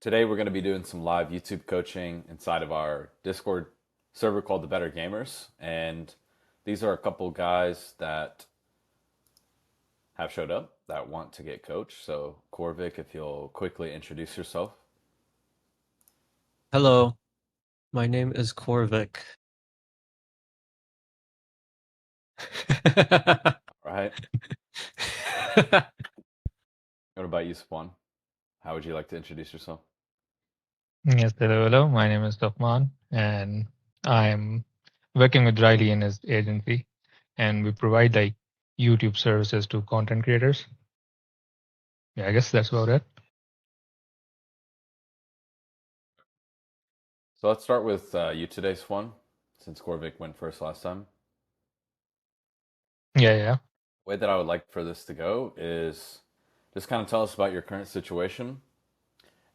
Today we're going to be doing some live YouTube coaching inside of our Discord server called the Better Gamers. And these are a couple guys that have showed up that want to get coached. So, Corvic, if you'll quickly introduce yourself. Hello, my name is Korvik. All right. What about you, Spawn? How would you like to introduce yourself? Yes, hello. My name is Topman, and I'm working with Riley in his agency, and we provide like YouTube services to content creators. Yeah, I guess that's about it. So, let's start with you today, Spawn, since Corvic went first last time. Yeah. The way that I would like for this to go is just kind of tell us about your current situation,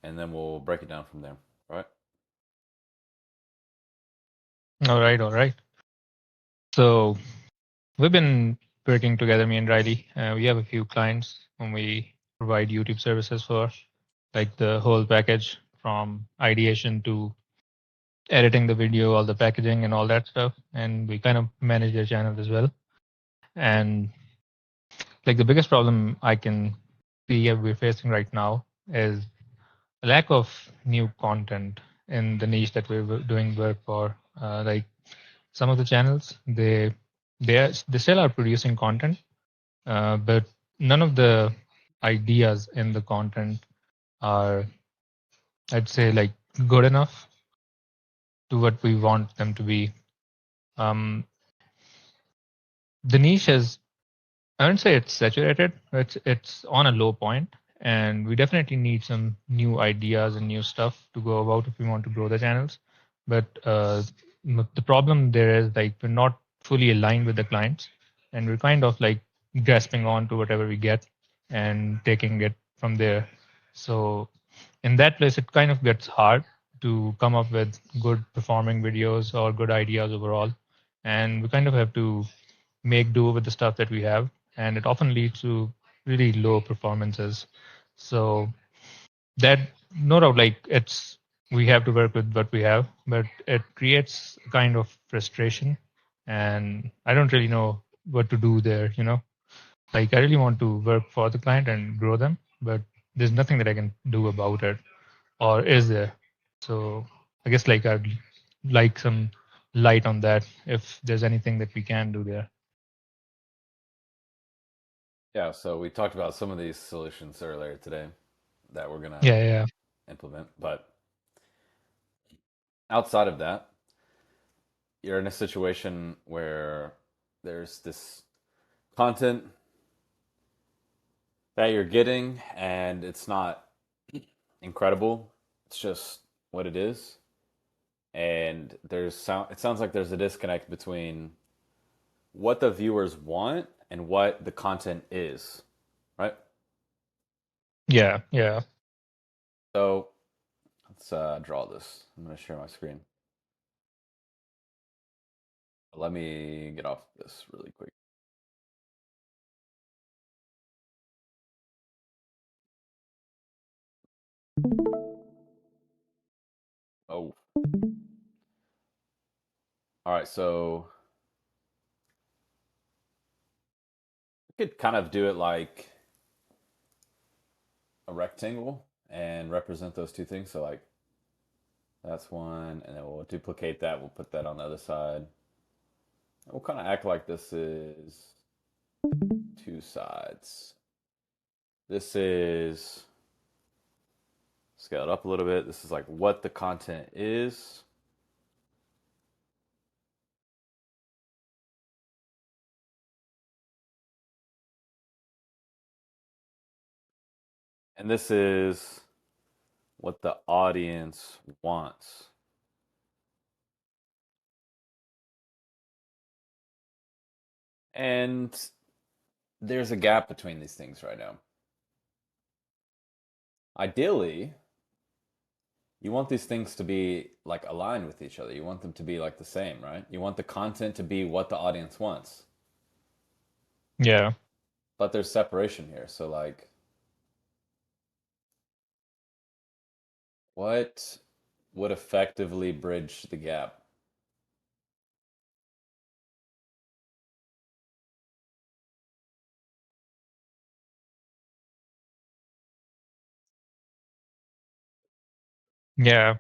and then we'll break it down from there. All right. All right. So we've been working together, me and Riley. We have a few clients whom we provide YouTube services for, like the whole package from ideation to editing the video, all the packaging and all that stuff. And we kind of manage their channel as well. And like the biggest problem I can see we're facing right now is a lack of new content in the niche that we're doing work for. Like some of the channels, they still are producing content, but none of the ideas in the content are, I'd say, like good enough to what we want them to be. Um, the niche is, I wouldn't say it's saturated. It's on a low point, and we definitely need some new ideas and new stuff to go about if we want to grow the channels. But the problem there is like we're not fully aligned with the clients, and we're kind of like grasping on to whatever we get and taking it from there. So in that place, it kind of gets hard to come up with good performing videos or good ideas overall, and we kind of have to make do with the stuff that we have, and it often leads to really low performances. So that no doubt, like it's we have to work with what we have, but it creates a kind of frustration, and I don't really know what to do there. Like I really want to work for the client and grow them, but there's nothing that I can do about it, or is there? So I guess like I'd like some light on that if there's anything that we can do there. Yeah, so we talked about some of these solutions earlier today that we're gonna Yeah. implement, but outside of that, you're in a situation where there's this content that you're getting and it's not incredible. It's just what it is. And it sounds like there's a disconnect between what the viewers want and what the content is, right? Yeah. So let's draw this. I'm going to share my screen. Let me get off this really quick. Oh, all right. So we could kind of do it like a rectangle and represent those two things. So like that's one, and then we'll duplicate that. We'll put that on the other side. And we'll kind of act like this is two sides. This is scale it up a little bit. This is like what the content is. And this is what the audience wants. And there's a gap between these things right now. Ideally, you want these things to be like aligned with each other. You want them to be like the same, right? You want the content to be what the audience wants. Yeah. But there's separation here. So like What would effectively bridge the gap? Yeah,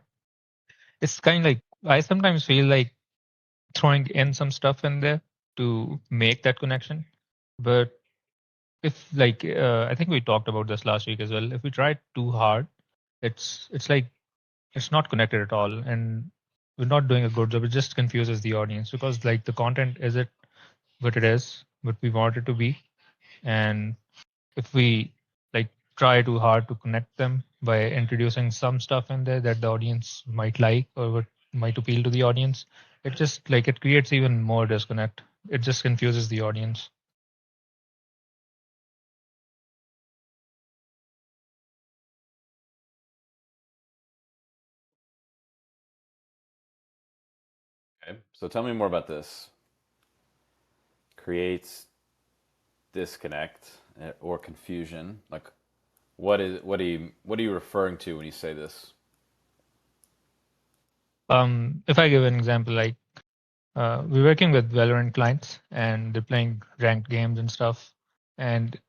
it's kind of like I sometimes feel like throwing in some stuff in there to make that connection. But if like I think we talked about this last week as well. If we try too hard, it's like it's not connected at all, and we're not doing a good job. It just confuses the audience because like the content is it what it is, what we want it to be, and if we like try too hard to connect them by introducing some stuff in there that the audience might like or what might appeal to the audience, it just like it creates even more disconnect. It just confuses the audience. Okay, so tell me more about this. Creates disconnect or confusion. Like, what are you referring to when you say this? If I give an example, like we're working with Valorant clients and they're playing ranked games and stuff. And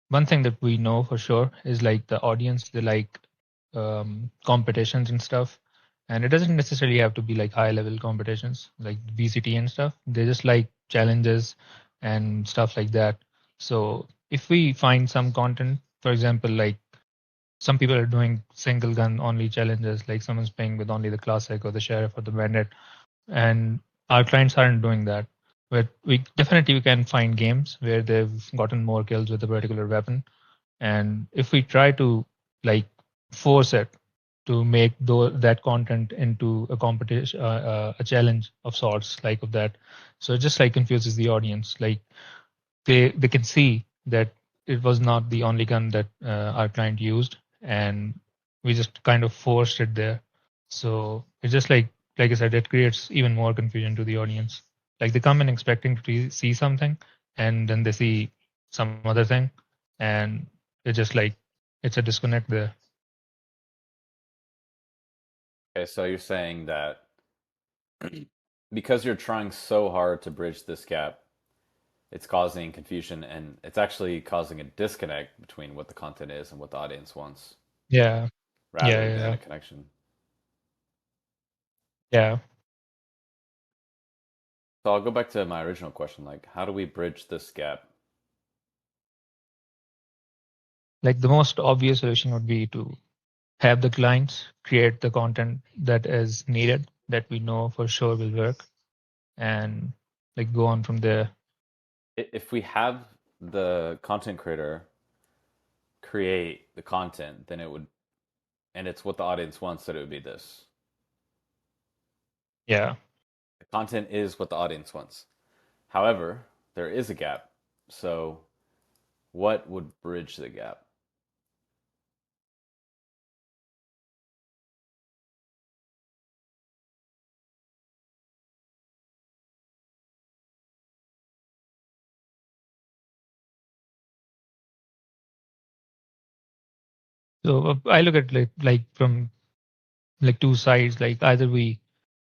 one thing that we know for sure is like the audience, they like competitions and stuff. And it doesn't necessarily have to be like high level competitions like VCT and stuff. They just like challenges and stuff like that. So if we find some content, for example, like some people are doing single gun only challenges, like someone's playing with only the classic or the sheriff or the bandit, and our clients aren't doing that. But we definitely we can find games where they've gotten more kills with a particular weapon, and if we try to like force it to make that content into a competition, a challenge of sorts, like of that, so it just like confuses the audience. Like they can see that it was not the only gun that our client used, and we just kind of forced it there. So it's just like I said, it creates even more confusion to the audience. Like they come in expecting to see something, and then they see some other thing, and it's just like it's a disconnect there. Okay, so you're saying that because you're trying so hard to bridge this gap, it's causing confusion and it's actually causing a disconnect between what the content is and what the audience wants Yeah, yeah, rather than yeah, a connection. yeah. So I'll go back to my original question, like how do we bridge this gap? Like the most obvious solution would be to have the clients create the content that is needed that we know for sure will work, and like go on from there. If we have the content creator create the content, then it would, and it's what the audience wants, that it would be this. Yeah. The content is what the audience wants. However, there is a gap. So what would bridge the gap? So I look at like from like two sides. Like either we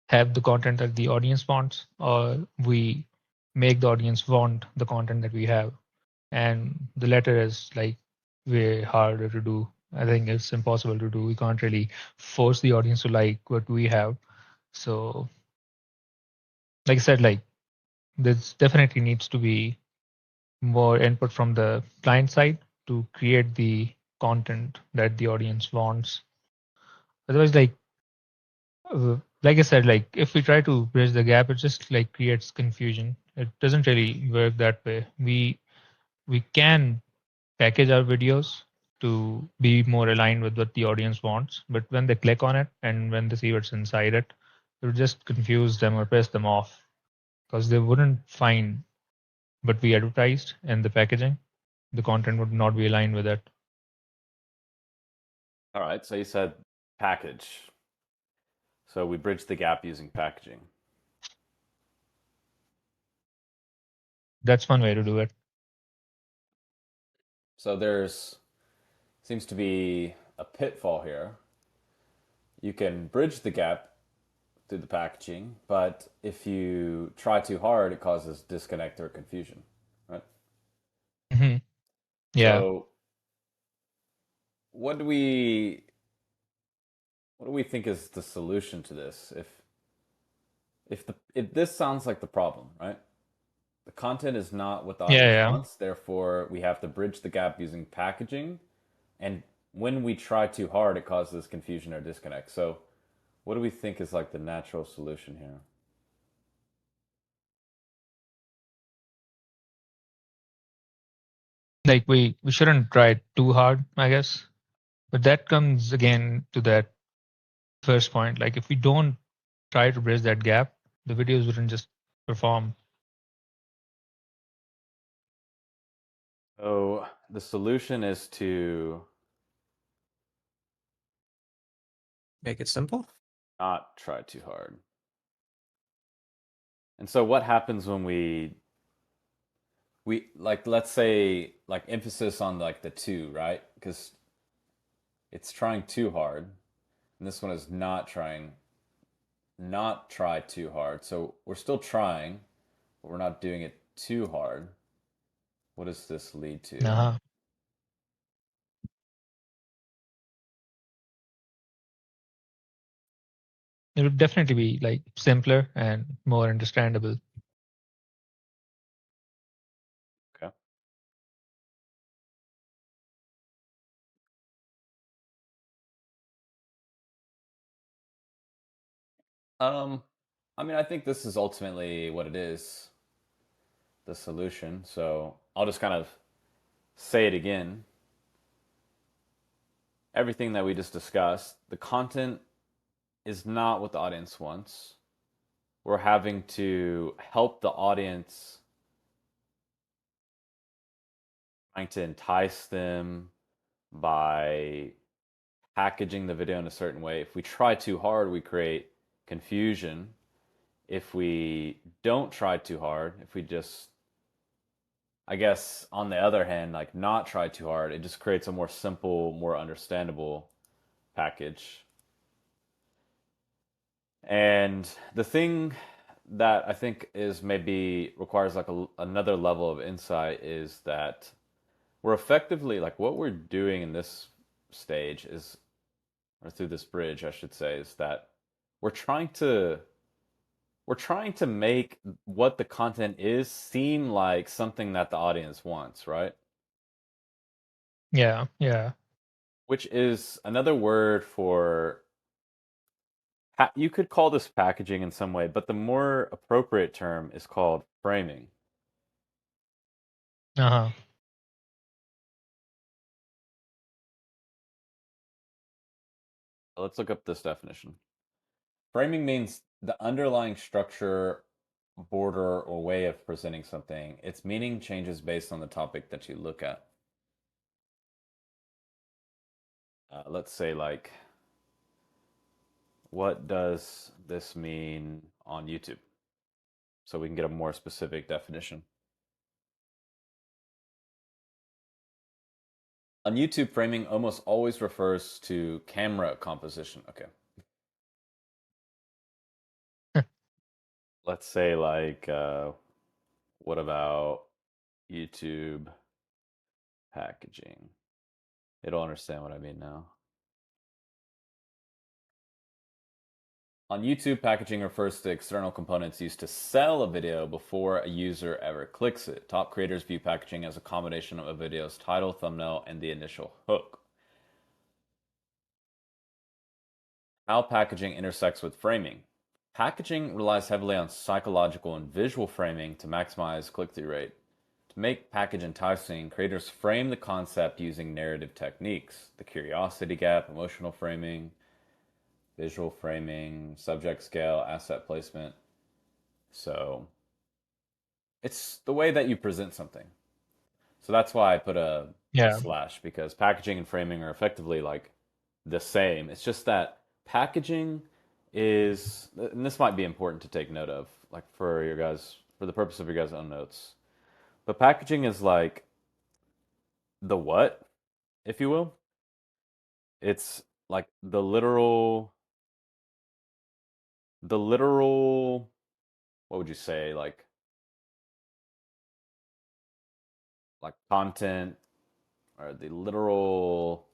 have the content that the audience wants, or we make the audience want the content that we have. And the latter is like way harder to do. I think it's impossible to do. We can't really force the audience to like what we have. So, like I said, like this definitely needs to be more input from the client side to create the content that the audience wants. Otherwise, like I said, like if we try to bridge the gap, it just like creates confusion. It doesn't really work that way. We can package our videos to be more aligned with what the audience wants, but when they click on it and when they see what's inside it, it would just confuse them or piss them off because they wouldn't find what we advertised in the packaging. The content would not be aligned with it. All right, so you said package. So we bridge the gap using packaging. That's one way to do it. So there's seems to be a pitfall here you can bridge the gap through the packaging, but if you try too hard, it causes disconnect or confusion, right? Hmm. Yeah. So what do we what do we think is the solution to this? If this sounds like the problem, right? The content is not what the Yeah. audience Yeah. wants, therefore we have to bridge the gap using packaging. And when we try too hard, it causes confusion or disconnect. So what do we think is like the natural solution here? Like we shouldn't try too hard, I guess. But that comes again to that first point. Like if we don't try to bridge that gap, the videos wouldn't just perform. So the solution is to Make it simple. not try too hard. And so what happens when we like, let's say, like emphasis on like the two, right? Because it's trying too hard, and this one is not try too hard. So we're still trying, but we're not doing it too hard. What does this lead to? Uh-huh. It would definitely be like simpler and more understandable. Okay. Um, I mean, I think this is ultimately what it is, the solution. So I'll just kind of say it again. Everything that we just discussed, the content is not what the audience wants. We're having to help the audience, trying to entice them by packaging the video in a certain way. If we try too hard, we create confusion. If we don't try too hard, if we just, I guess, on the other hand, like not try too hard, it just creates a more simple, more understandable package. And the thing that I think is maybe requires like another level of insight is that we're effectively, like, what we're doing in this stage is, or through this bridge, I should say, is that we're trying to we're trying to make what the content is seem like something that the audience wants, right? Yeah. Yeah. Which is another word for, you could call this packaging in some way, but the more appropriate term is called framing. Uh-huh. Let's look up this definition. Framing means the underlying structure, border, or way of presenting something. Its meaning changes based on the topic that you look at. Let's say, like, what does this mean on YouTube? So we can get a more specific definition. On YouTube, framing almost always refers to camera composition. Okay. Let's say, like, what about YouTube packaging? It'll understand what I mean now. On YouTube, packaging refers to external components used to sell a video before a user ever clicks it. Top creators view packaging as a combination of a video's title, thumbnail, and the initial hook. How packaging intersects with framing. Packaging relies heavily on psychological and visual framing to maximize click-through rate. To make package enticing, creators frame the concept using narrative techniques: the curiosity gap, emotional framing, visual framing, subject scale, asset placement. So it's the way that you present something. So that's why I put a Yeah. slash, because packaging and framing are effectively like the same. It's just that packaging is, and this might be important to take note of, like for your guys, for the purpose of your guys' own notes. But packaging is like the what, if you will. It's like the literal. the literal, what would you say, like content or the literal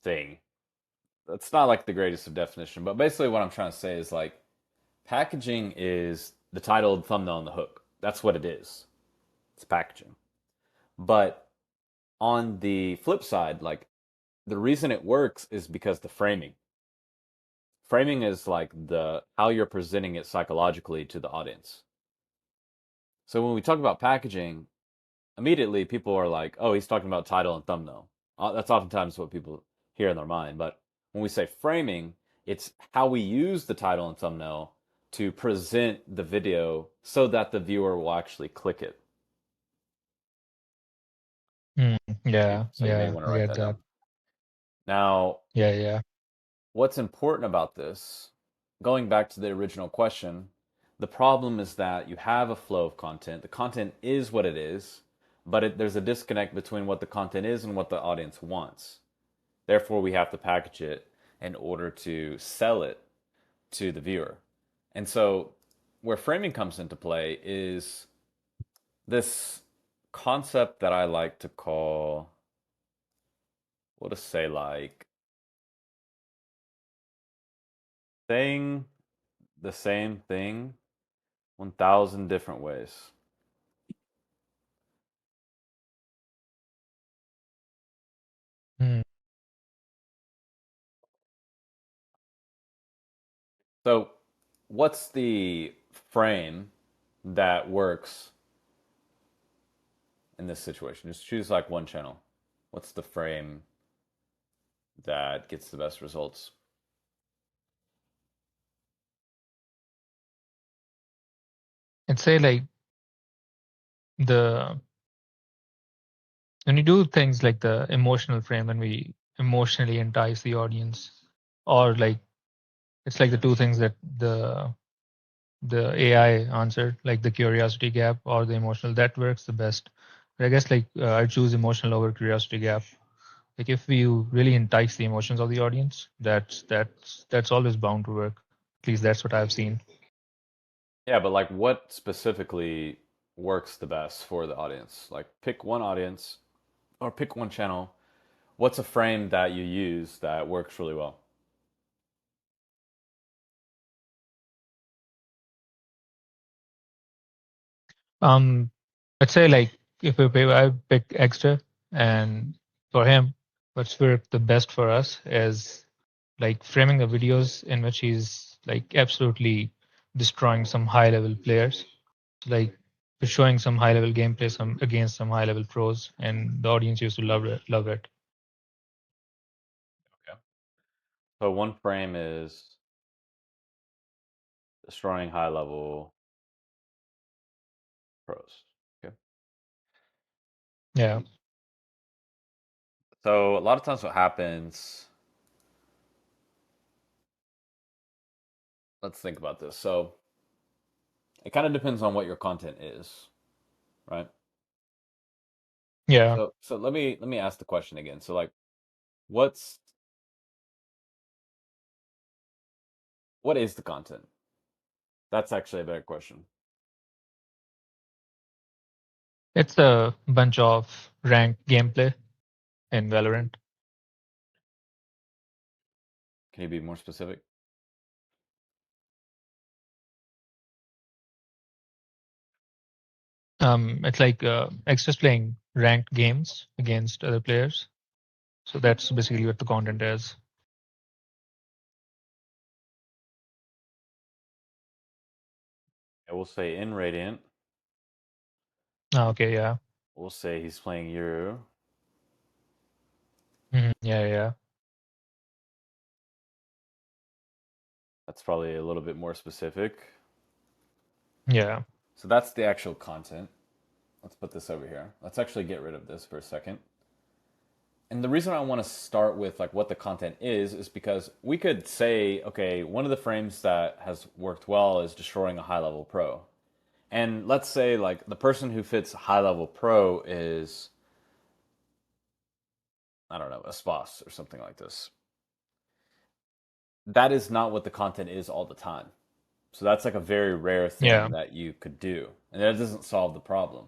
thing. That's not like the greatest of definition, but basically what I'm trying to say is like packaging is the title, the thumbnail, and the hook. That's what it is. It's packaging. But on the flip side, like the reason it works is because the framing. Framing is like the how you're presenting it psychologically to the audience. So when we talk about packaging, immediately people are like, "Oh, he's talking about title and thumbnail." That's oftentimes what people hear in their mind. But when we say framing, it's how we use the title and thumbnail to present the video so that the viewer will actually click it. Mm, So, yeah, so you may yeah, want to I write get that that. down. Now, Yeah, yeah. what's important about this, going back to the original question, the problem is that you have a flow of content. The content is what it is, but there's a disconnect between what the content is and what the audience wants. Therefore, we have to package it in order to sell it to the viewer. And so, where framing comes into play is this concept that I like to call, what to say, like saying the same thing 1,000 different ways. Mm, So, what's the frame that works in this situation? Just choose like one channel. What's the frame that gets the best results? I'd say like the when you do things like the emotional frame, when we emotionally entice the audience, or like it's like the two things that the AI answered, like the curiosity gap or the emotional, that works the best. But I guess like I choose emotional over curiosity gap. Like if you really entice the emotions of the audience, that's always bound to work. At least that's what I've seen. Yeah, but like what specifically works the best for the audience? Like pick one audience or pick one channel. What's a frame that you use that works really well? Um, I'd say like if we pay, I pick extra, and for him, what's worked the best for us is like framing the videos in which he's like absolutely destroying some high level players. Like we're showing some high level gameplay some against some high level pros, and the audience used to love it. Love it. Okay. So one frame is destroying high level pros. Okay. Yeah. So a lot of times what happens, let's think about this. So it kind of depends on what your content is, right? Yeah. So let me ask the question again. So like what's what is the content? That's actually a better question. It's a bunch of ranked gameplay in Valorant. Can you be more specific? It's like extras playing ranked games against other players. So that's basically what the content is. I will say in Radiant, Ah, okay, yeah. we'll say he's playing Euro. Yeah, yeah, That's probably a little bit more specific. yeah. So that's the actual content. Let's put this over here. Let's actually get rid of this for a second. And the reason I want to start with like what the content is because we could say, okay, one of the frames that has worked well is destroying a high level pro. And let's say like the person who fits high level pro is, I don't know, a spouse or something like this. that is not what the content is all the time. So that's like a very rare Yeah. thing that you could do. And that doesn't solve the problem.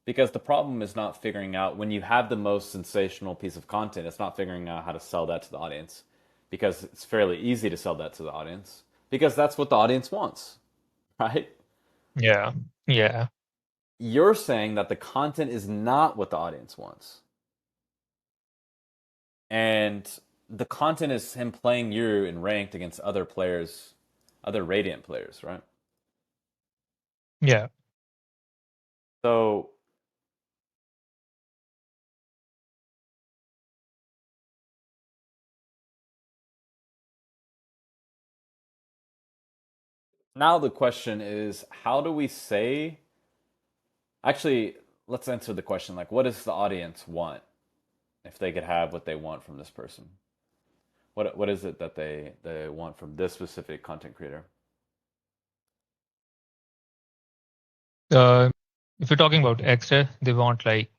Because the problem is not figuring out when you have the most sensational piece of content, it's not figuring out how to sell that to the audience. Because it's fairly easy to sell that to the audience. Because that's what the audience wants, right? Yeah. Yeah. You're saying that the content is not what the audience wants. And the content is him playing you in ranked against other players, other Radiant players, right? Yeah. So now the question is, how do we say? Actually, let's answer the question like, what does the audience want if they could have what they want from this person? What is it that they want from this specific content creator? Uh, if you're talking about extra, they want like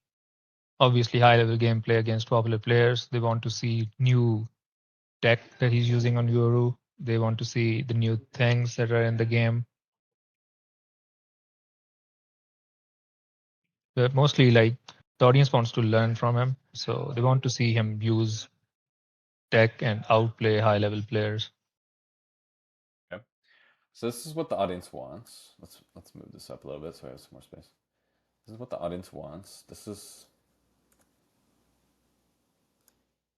obviously high level gameplay against popular players. They want to see new tech that he's using on Yoru. They want to see the new things that are in the game. But mostly like the audience wants to learn from him. So they want to see him use tech and outplay high level players. Okay. So this is what the audience wants. Let's move this up a little bit so I have some more space. This is what the audience wants. This is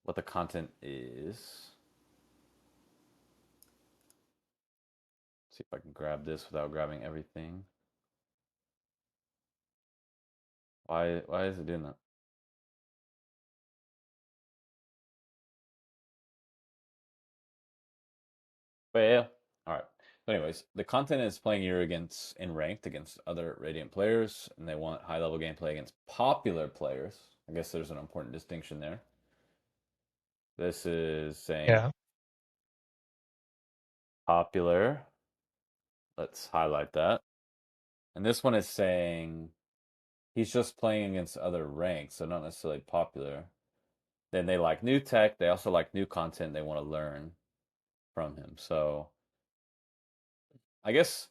what the content is. See if I can grab this without grabbing everything. Why is it doing that? Well, all right. But anyways, the content is playing you against in ranked against other Radiant players, and they want high level gameplay against popular players. I guess there's an important distinction there. This is saying Yeah. popular. Let's highlight that. And this one is saying he's just playing against other ranks, so not necessarily popular. Then they like new tech. They also like new content they want to learn from him. So I guess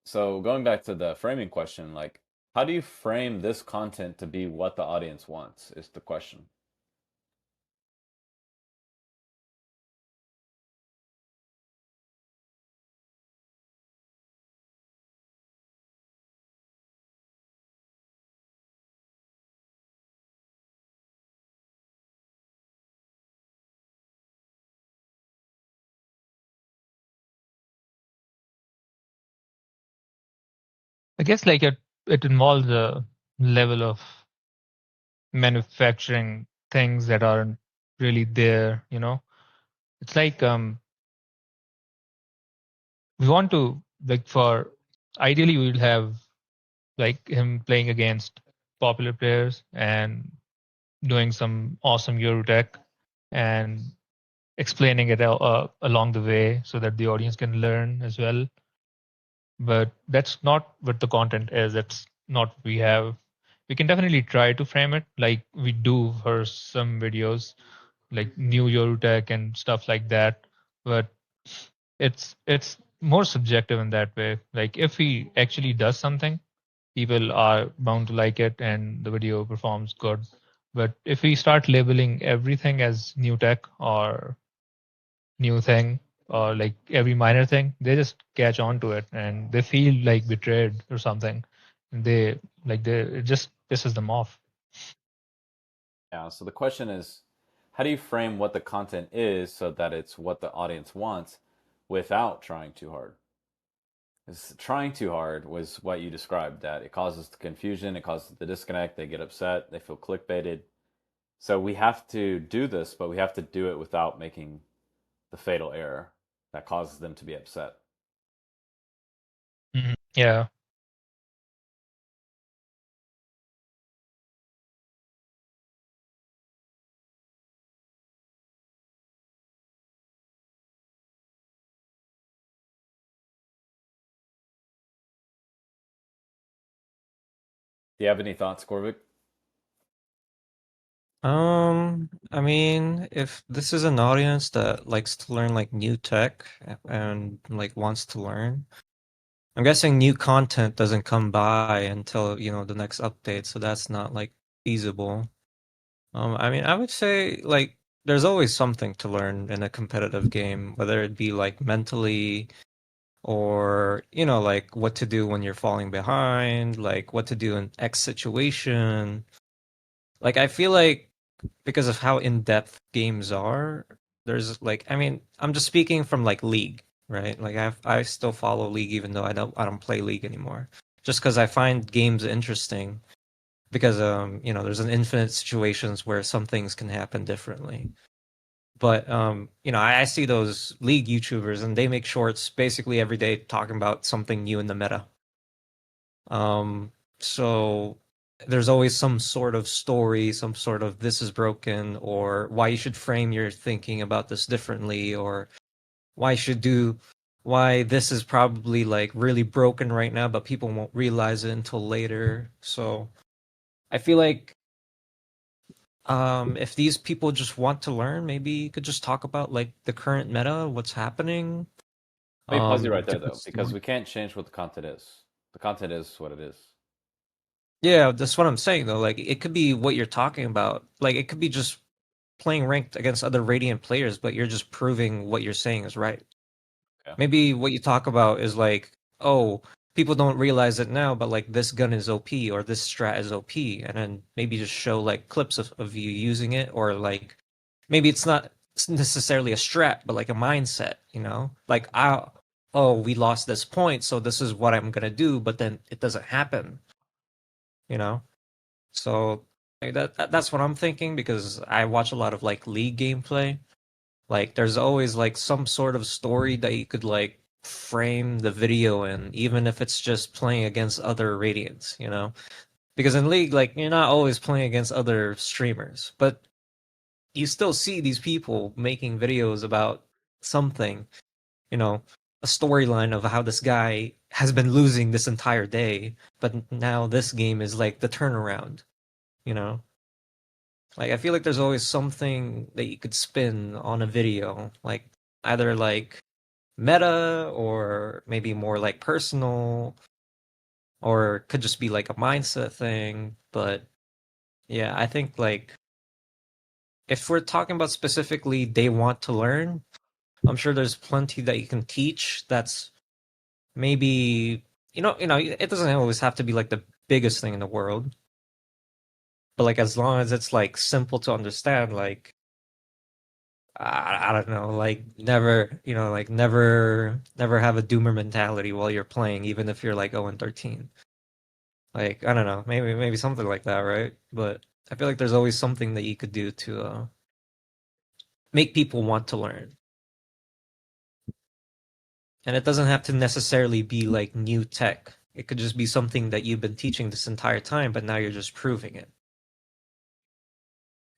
so. Going back to the framing question, like, how do you frame this content to be what the audience wants? Is the question. I guess like it involves a level of manufacturing things that aren't really there, you know. It's like we want to like for ideally we will have like him playing against popular players and doing some awesome Euro tech and explaining it along the way so that the audience can learn as well. But that's not what the content is. That's not what we have. We can definitely try to frame it like we do for some videos, like new Euro tech and stuff like that. But it's more subjective in that way. Like if he actually does something, people are bound to like it and the video performs good. But if we start labeling everything as new tech or new thing or like every minor thing, they just catch on to it and they feel like betrayed or something. And they it just pisses them off. Yeah. So the question is, how do you frame what the content is so that it's what the audience wants without trying too hard? Because trying too hard was what you described. That it causes the confusion, it causes the disconnect. They get upset, they feel clickbaited. So we have to do this, but we have to do it without making the fatal error that causes them to be upset. Yeah. Do you have any thoughts, Corvic? I mean, if this is an audience that likes to learn like new tech and like wants to learn, I'm guessing new content doesn't come by until, the next update, so that's not like feasible. I mean, I would say like there's always something to learn in a competitive game, whether it be like mentally or, like what to do when you're falling behind, like what to do in X situation. Like I feel like because of how in-depth games are, there's like I mean, I'm just speaking from like League, right? Like I still follow League even though I don't play League anymore. Just because I find games interesting because there's an infinite situations where some things can happen differently. But I see those League YouTubers and they make shorts basically every day talking about something new in the meta. Um, so there's always some sort of story, some sort of this is broken, or why you should frame your thinking about this differently, or why you should do why this is probably like really broken right now, but people won't realize it until later. So I feel like if these people just want to learn, maybe you could just talk about like the current meta, what's happening, Let me pause you right there different though, because story. we can't change what the content is. The content is what it is. Yeah, that's what I'm saying though. Like it could be what you're talking about. Like it could be just playing ranked against other Radiant players, but you're just proving what you're saying is right. Okay. Maybe what you talk about is like, oh, people don't realize it now, but like this gun is OP or this strat is OP, and then maybe just show like clips of you using it, or like maybe it's not necessarily a strat, but like a mindset, Like oh, we lost this point, so this is what I'm gonna do, but then it doesn't happen, you know? So like, that's what I'm thinking because I watch a lot of like League gameplay. Like there's always like some sort of story that you could like frame the video in, even if it's just playing against other Radiants. Because in League, like you're not always playing against other streamers, but you still see these people making videos about something, you know, a storyline of how this guy has been losing this entire day, but now this game is like the turnaround, you know? Like I feel like there's always something that you could spin on a video, like either like meta or maybe more like personal or it could just be like a mindset thing. But yeah, I think like if we're talking about specifically they want to learn, I'm sure there's plenty that you can teach that's maybe it doesn't always have to be like the biggest thing in the world, but like as long as it's like simple to understand, like I don't know, like never, like never have a doomer mentality while you're playing, even if you're like 0 and 13. Like I don't know, maybe something like that, right? But I feel like there's always something that you could do to make people want to learn, and it doesn't have to necessarily be like new tech. It could just be something that you've been teaching this entire time, but now you're just proving it.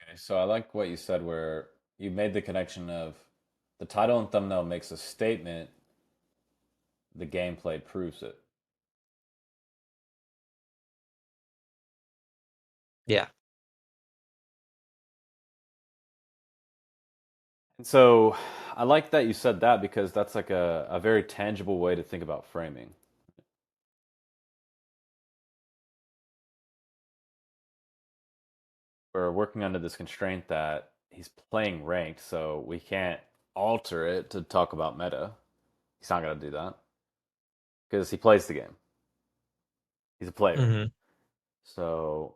Okay. So I like what you said where you made the connection of the title and thumbnail makes a statement, the gameplay proves it. Yeah, And so I like that you said that because that's like a very tangible way to think about framing. We're working under this constraint that he's playing ranked, so we can't alter it to talk about meta. He's not going to do that because he plays the game. He's a player. hmm So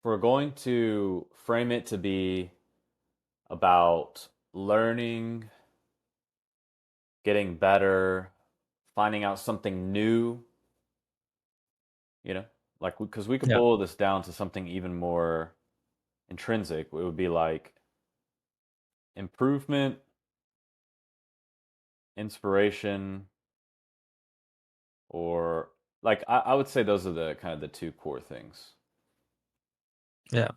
we're going to frame it to be about learning, getting better, finding out something new, you know, like because we could yeah, boil this down to something even more intrinsic. It would be like improvement, inspiration, or like I would say those are the kind of the two core things. yeah,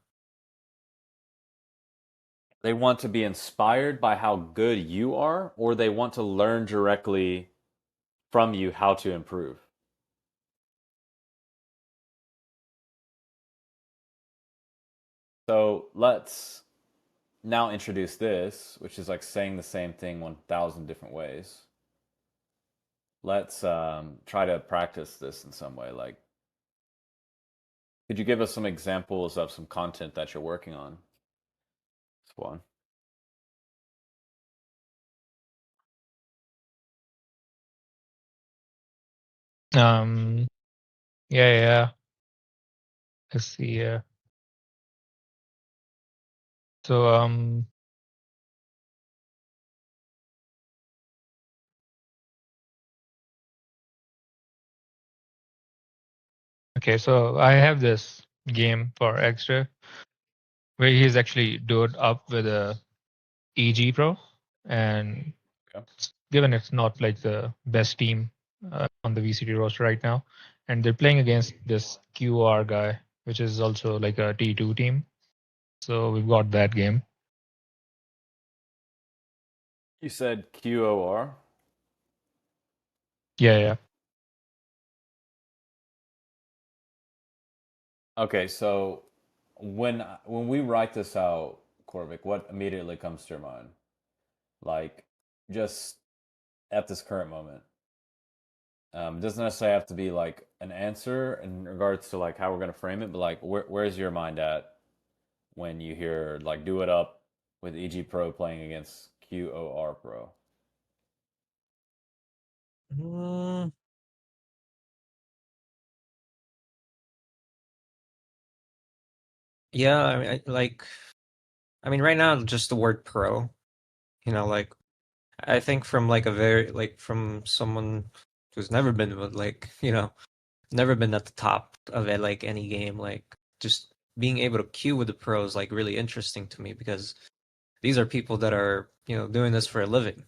They want to be inspired by how good you are, or they want to learn directly from you how to improve. So let's now introduce this, which is like saying the same thing 1,000 different ways. Let's try to practice this in some way. Like, could you give us some examples of some content that you're working on? That's one. Um, yeah. Let's see here. So, okay, so I have this game for extra where he's actually duoed up with a EG Pro, and Okay. given it's not like the best team on the VCT roster right now, and they're playing against this QR guy, which is also like a T2 team. So we've got that game. You said QOR? Yeah. Okay, so when we write this out, Corvic, what immediately comes to your mind? Like, just at this current moment. It doesn't necessarily have to be like an answer in regards to like how we're gonna frame it, but like where's your mind at when you hear like do it up with EG Pro playing against QOR Pro? Mm, yeah, I mean, right now, just the word pro, like, I think from like from someone who's never been with never been at the top of it, like any game, like just being able to queue with the pros, like really interesting to me because these are people that are, doing this for a living,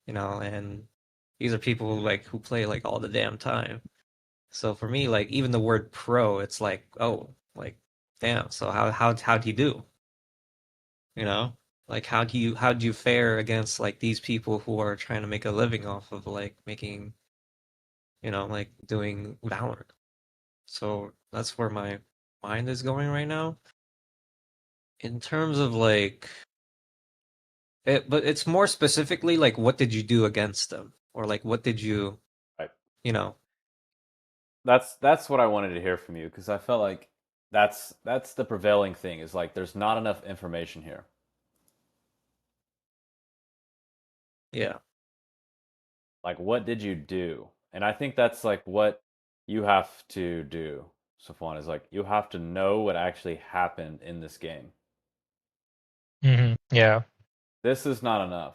and these are people like who play like all the damn time. So for me, like even the word pro, it's like, oh, like damn. So how do you do? You know? Like how do you fare against like these people who are trying to make a living off of like making, like doing Valorant. So that's where my mind is going right now. In terms of like but it's more specifically like what did you do against them? Or like what did you, Right. you know, That's what I wanted to hear from you because I felt like that's the prevailing thing is like there's not enough information here. yeah. Like what did you do? And I think that's like what you have to do, Safwan, is like you have to know what actually happened in this game. Yeah. This is not enough.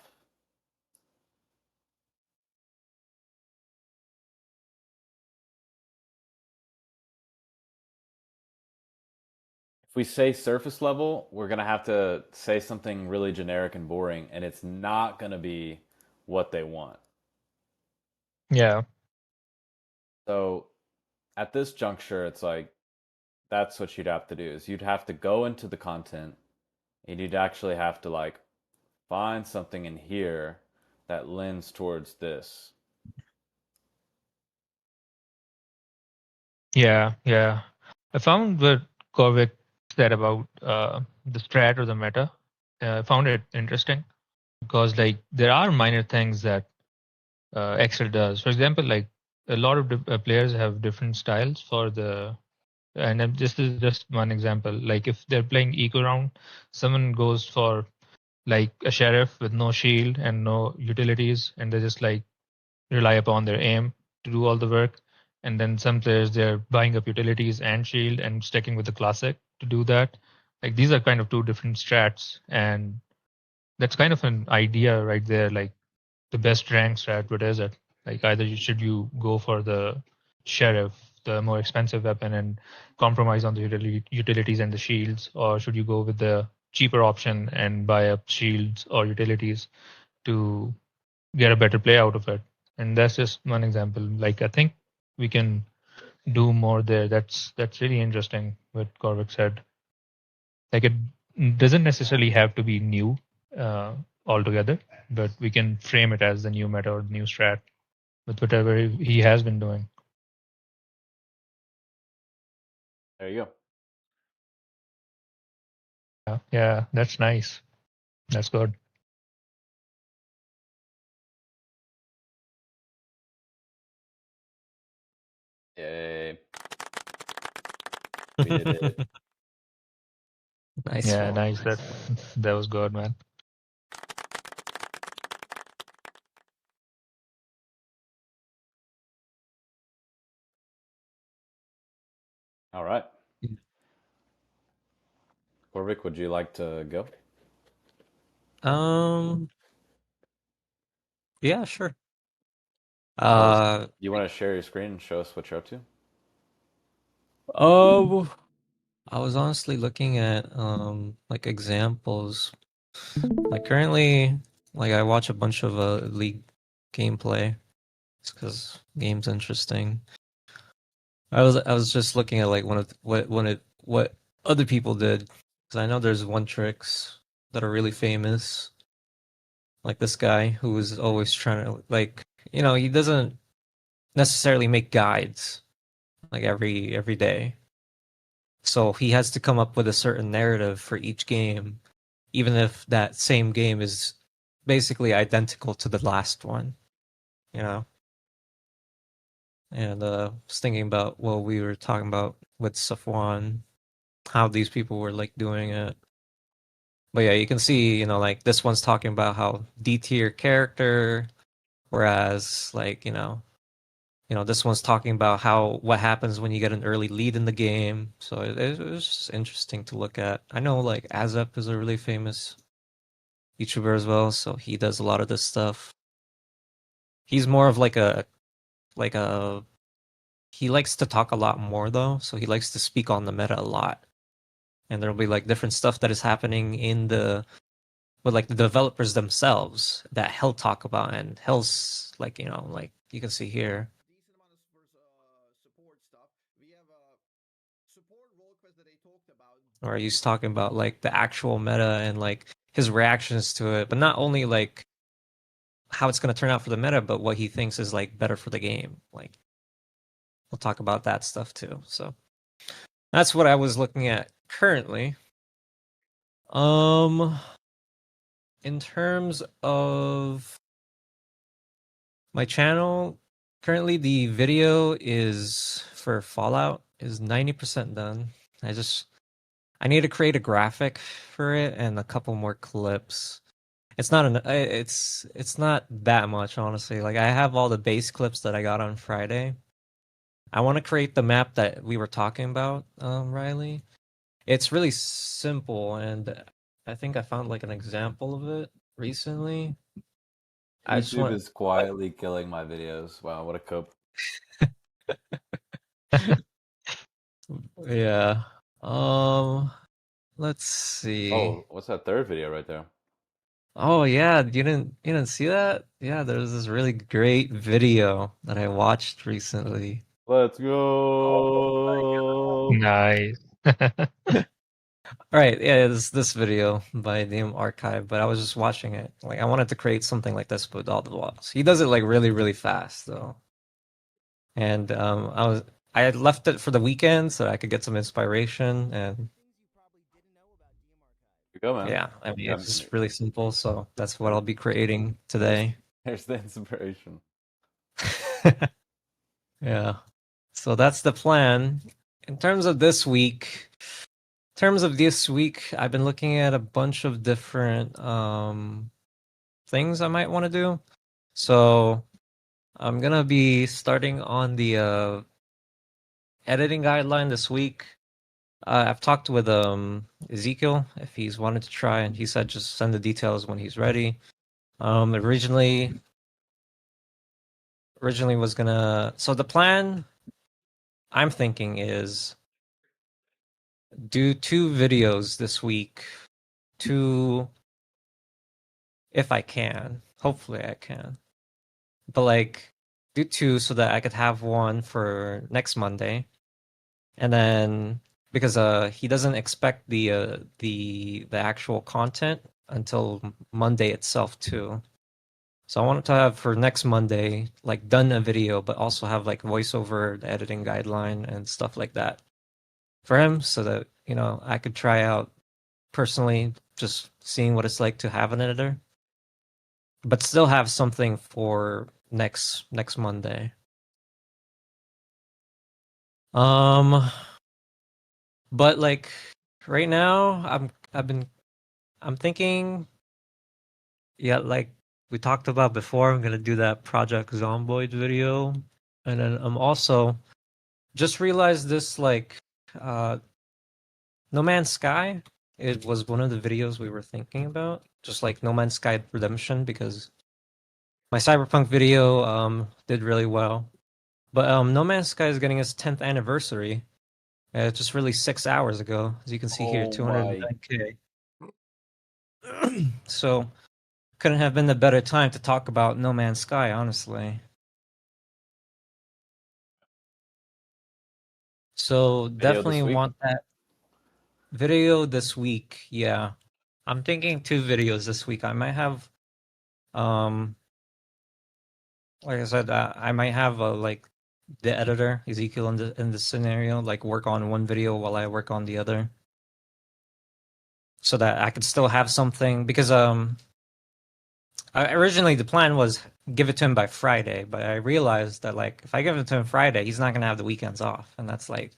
If we say surface level, we're going to have to say something really generic and boring, and it's not going to be what they want. Yeah. So at this juncture, it's like that's what you'd have to do is you'd have to go into the content and you'd actually have to like find something in here that lends towards this. Yeah. I found what Corvick said about the strat or the meta. I found it interesting because like there are minor things that Excel does. For example, like a lot of players have different styles for the, and then this is just one example. Like if they're playing eco round, someone goes for like a sheriff with no shield and no utilities, and they just like rely upon their aim to do all the work. And then some players they're buying up utilities and shield and sticking with the classic to do that. Like these are kind of two different strats, and that's kind of an idea right there. Like the best rank strat, what is it? Like either should you go for the sheriff, the more expensive weapon, and compromise on the utilities and the shields, or should you go with the cheaper option and buy up shields or utilities to get a better play out of it? And that's just one example. Like I think we can do more there. That's really interesting what Corvick said. Like it doesn't necessarily have to be new uh, altogether, but we can frame it as the new meta or the new strat with whatever he has been doing. There you go. Yeah, that's nice. That's good. Yay. We did it. Nice Yeah, one. nice. Nice. That was good, man. All right. Corvic, would you like to go? Um, yeah, sure. Or Uh, you want to share your screen and show us what you're up to? oh, I was honestly looking at like examples. Like currently, like I watch a bunch of League gameplay. It's because game's interesting. I was just looking at like what other people did because I know there's one tricks that are really famous. Like this guy who is always trying to like he doesn't necessarily make guides like every day. So he has to come up with a certain narrative for each game, even if that same game is basically identical to the last one, you know? And I was thinking about what we were talking about with Safwan, how these people were like doing it. But yeah, you can see, like this one's talking about how D tier character, whereas like, this one's talking about what happens when you get an early lead in the game. So it was just interesting to look at. I know like Azep is a really famous YouTuber as well, so he does a lot of this stuff. He's more of like a he likes to talk a lot more though, so he likes to speak on the meta a lot. And there'll be like different stuff that is happening with like the developers themselves that he'll talk about, and he'll's like, like you can see here. Or he's talking about like the actual meta and like his reactions to it, but not only like how it's going to turn out for the meta, but what he thinks is like better for the game. Like we'll talk about that stuff too. So that's what I was looking at currently. Um, in terms of my channel, currently the video is for Fallout is 90% done. I need to create a graphic for it and a couple more clips. It's not that much, honestly. Like I have all the base clips that I got on Friday. I want to create the map that we were talking about, Riley. It's really simple, and I think I found like an example of it recently. I just YouTube want, is quietly killing my videos. Wow, what a cope. yeah. Um, let's see. Oh, what's that third video right there? Oh yeah, you didn't see that? Yeah, there's this really great video that I watched recently. Let's go. Nice. All right, yeah, this video by Name Archive, but I was just watching it. Like I wanted to create something like this with all the walls. He does it like really, really fast though. And I had left it for the weekend so I could get some inspiration, and Here we go, man. yeah, I mean it's Um, just really simple, so that's what I'll be creating There's, today. there's the inspiration. Yeah. So that's the plan. In terms of this week, I've been looking at a bunch of different things I might want to do. So I'm gonna be starting on the editing guideline this week. I've talked with Ezekiel if he's wanted to try, and he said just send the details when he's ready. Originally was gonna. So the plan I'm thinking is do 2 videos this week, two if I can. Hopefully I can. But like do 2 so that I could have one for next Monday. And then because he doesn't expect the actual content until Monday itself too. So I wanted to have for next Monday like done a video, but also have like voiceover, the editing guideline and stuff like that for him, so that I could try out personally just seeing what it's like to have an editor, but still have something for next Monday. But like right now, I'm thinking, yeah, like we talked about before, I'm gonna do that Project Zomboid video, and then I'm also just realized this like uh No Man's Sky. It was one of the videos we were thinking about, just like No Man's Sky Redemption, because my Cyberpunk video did really well. But No Man's Sky is getting its 10th anniversary. It just released 6 hours ago, as you can see here, Oh my! 209K. So couldn't have been a better time to talk about No Man's Sky, honestly. So Video this definitely week. want that video this week. Yeah. I'm thinking 2 videos this week. I might have um like I said, I might have like the editor, Ezekiel in the scenario, like work on one video while I work on the other. So that I could still have something because originally the plan was give it to him by Friday, but I realized that like if I give it to him Friday, he's not gonna have the weekends off, and that's the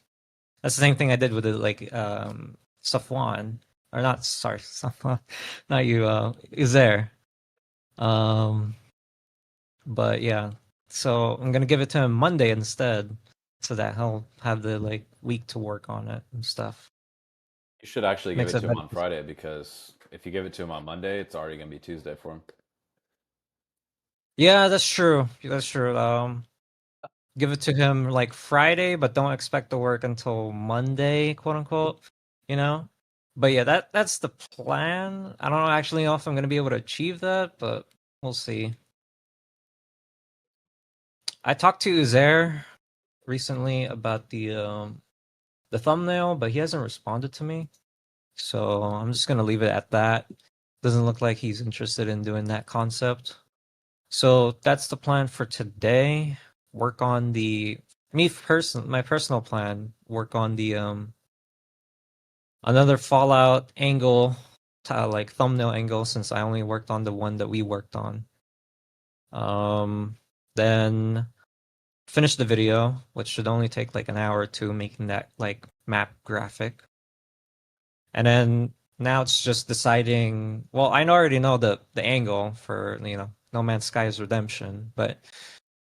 same thing I did with it, like Safwan, or not, sorry, Safwan, not you, Uzair. Um, but yeah, so I'm gonna give it to him Monday instead, so that he'll have the like week to work on it and stuff. You should actually give Makes it it to him better. on Friday because if you give it to him on Monday, it's already gonna be Tuesday for him. Yeah, that's true. That's true. Give it to him like Friday, but don't expect to work until Monday, quote unquote. You know. But yeah, that's the plan. I don't actually know if I'm gonna be able to achieve that, but we'll see. I talked to Uzair recently about the thumbnail, but he hasn't responded to me. So I'm just gonna leave it at that. Doesn't look like he's interested in doing that concept. So that's the plan for today. Work on my personal plan. Work on the another Fallout angle, like thumbnail angle, since I only worked on the one that we worked on. Then finish the video, which should only take like an hour or two, making that like map graphic. And then now it's just deciding. Well, I already know the angle for No Man's Sky's Redemption, but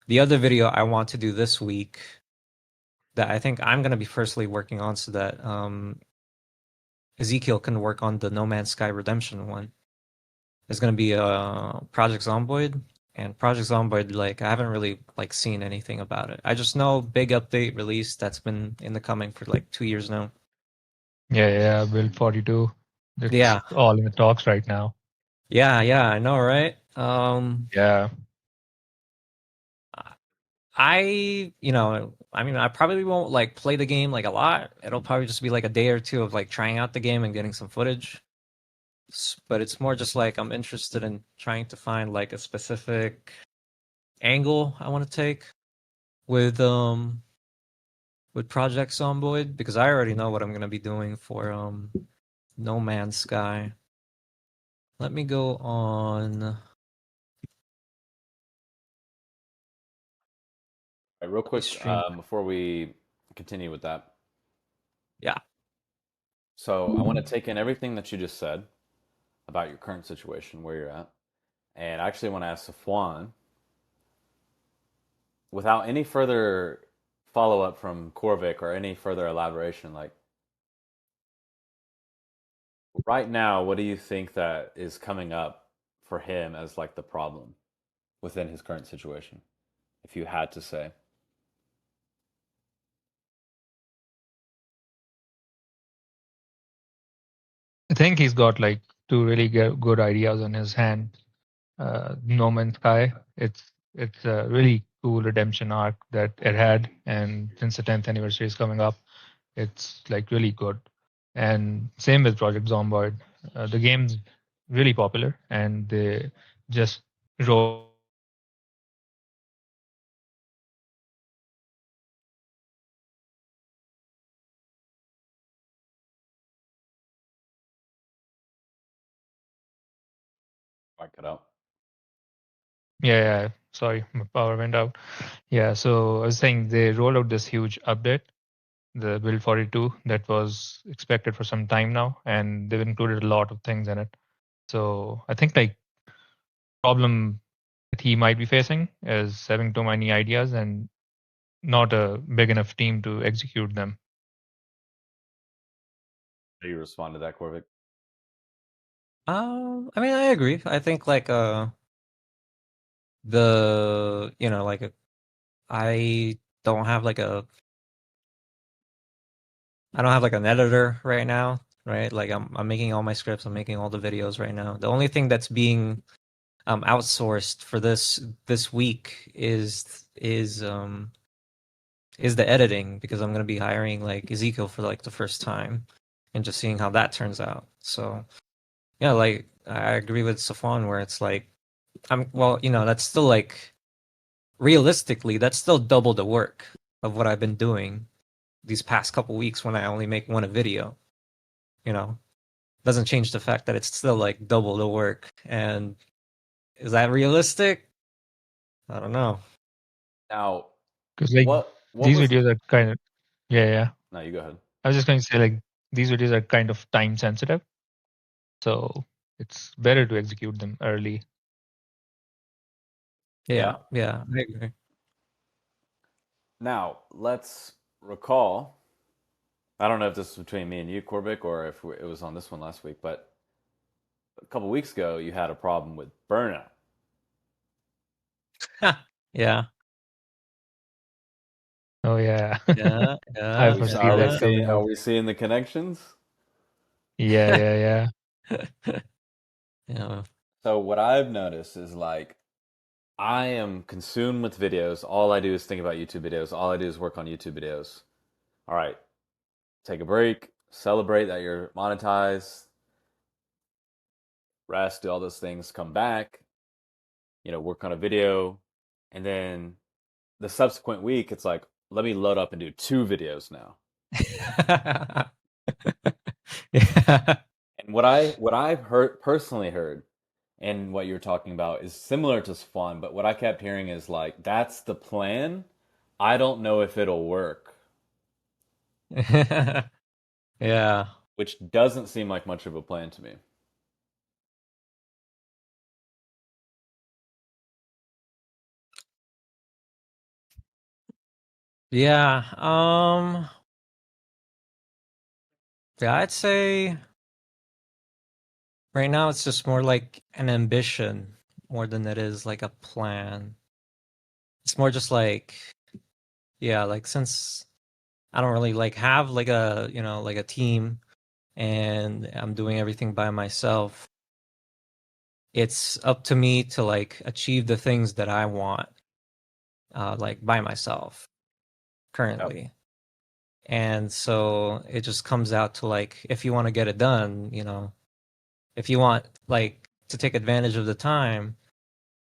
the other video I want to do this week that I think I'm gonna be firstly working on, so that Ezekiel can work on the No Man's Sky Redemption one. Is gonna be Project Zomboid. And Project Zomboid, like I haven't really like seen anything about it. I just know big update release that's been in the coming for like 2 years now. Yeah, build 42. It's Yeah, all in the talks right now. yeah, I know, right? Yeah. I mean, I probably won't like play the game like a lot. It'll probably just be like a day or two of like trying out the game and getting some footage. But it's more just like I'm interested in trying to find like a specific angle I want to take with Project Zomboid, because I already know what I'm gonna be doing for No Man's Sky. Let me go on Right, real the quick, stream. before we continue with that, Yeah. so I want to take in everything that you just said about your current situation, where you're at, and I actually want to ask Safwan, without any further follow up from Korvik or any further elaboration, like right now, what do you think that is coming up for him as like the problem within his current situation, if you had to say? I think he's got like two really good ideas on his hand. No Man's Sky. It's a really cool redemption arc that it had, and since the 10th anniversary is coming up, it's like really good. And same with Project Zomboid. The game's really popular, and they just rolled I cut out. Yeah, sorry, my power went out. Yeah, so I was saying they rolled out this huge update, the build 42, that was expected for some time now, and they've included a lot of things in it. So I think like problem that he might be facing is having too many ideas and not a big enough team to execute them. How do you respond to that, Corvic? I mean, I agree. I think like the like I don't have like a I don't have like an editor right now, right? Like I'm making all my scripts, I'm making all the videos right now. The only thing that's being outsourced for this week is the editing, because I'm gonna be hiring like Ezekiel for like the first time and just seeing how that turns out. So yeah, like I agree with Safwan where it's like that's still like realistically that's still double the work of what I've been doing these past couple weeks when I only make one a video. You know, doesn't change the fact that it's still like double the work. And is that realistic? I don't know. Now, Because like what these was? videos are kind of, yeah. No, you go ahead. I was just going to say like these videos are kind of time sensitive, so it's better to execute them early. Yeah. Yeah, I agree. Now, let's recall. I don't know if this is between me and you, Corbic, or if it was on this one last week, but a couple weeks ago, you had a problem with burnout. Yeah, Oh yeah, yeah, I Are we foresee are we that yeah, seeing coming are up. we seeing the connections? Yeah. yeah. Yeah. So what I've noticed is like I am consumed with videos. All I do is think about YouTube videos. All I do is work on YouTube videos. All right, take a break, celebrate that you're monetized, rest, do all those things, come back, work on a video, and then the subsequent week, it's like, let me load up and do 2 videos now. Yeah. And what I've personally heard, and what you're talking about is similar to Spawn, but what I kept hearing is like, that's the plan. I don't know if it'll work, Yeah. which doesn't seem like much of a plan to me. Yeah. Yeah, I'd say right now it's just more like an ambition more than it is like a plan. It's more just like, yeah, like since I don't really like have like like a team and I'm doing everything by myself, it's up to me to like achieve the things that I want, like by myself Yep. currently. And so it just comes out to like, if you want to get it done, if you want like to take advantage of the time,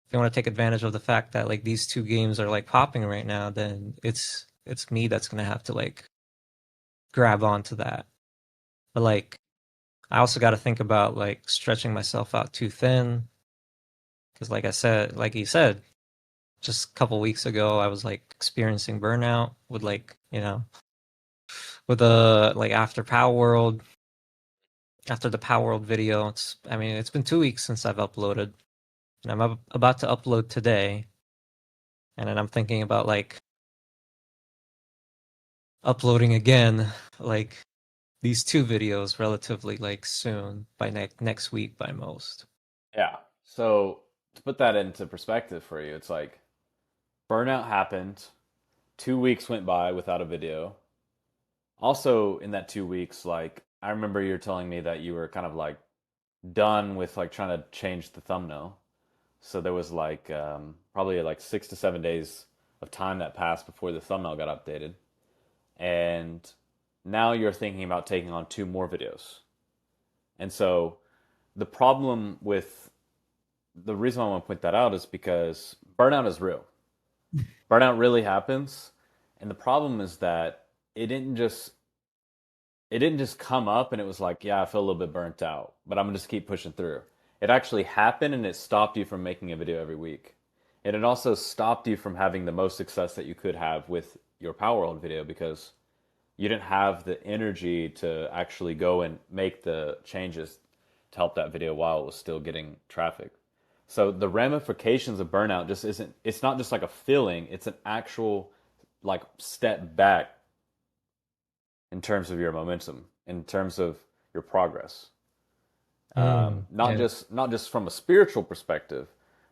if you want to take advantage of the fact that like these two games are like popping right now, then it's me that's gonna have to like grab onto that. But like I also got to think about like stretching myself out too thin, because like I said, like you said, just a couple weeks ago, I was like experiencing burnout with like with the like after the Power World video. I mean it's been 2 weeks since I've uploaded, and I'm about to upload today, and then I'm thinking about like uploading again, like these 2 videos relatively like soon, by next week by most. Yeah. So to put that into perspective for you, it's like burnout happened. 2 weeks went by without a video. Also, in that 2 weeks, like I remember you were telling me that you were kind of like done with like trying to change the thumbnail. So there was like probably like 6 to 7 days of time that passed before the thumbnail got updated. And now you're thinking about taking on 2 more videos. And so the problem with the reason I want to point that out is because burnout is real. Burnout really happens. And the problem is that it didn't just it didn't just come up and it was like, yeah, I feel a little bit burnt out, but I'm gonna just keep pushing through. it actually happened and it stopped you from making a video every week. And it also stopped you from having the most success that you could have with your Power World video because you didn't have the energy to actually go and make the changes to help that video while it was still getting traffic. So the ramifications of burnout just isn't, it's not just like a feeling, it's an actual like step back in terms of your momentum, in terms of your progress. Not Yeah. just from a spiritual perspective,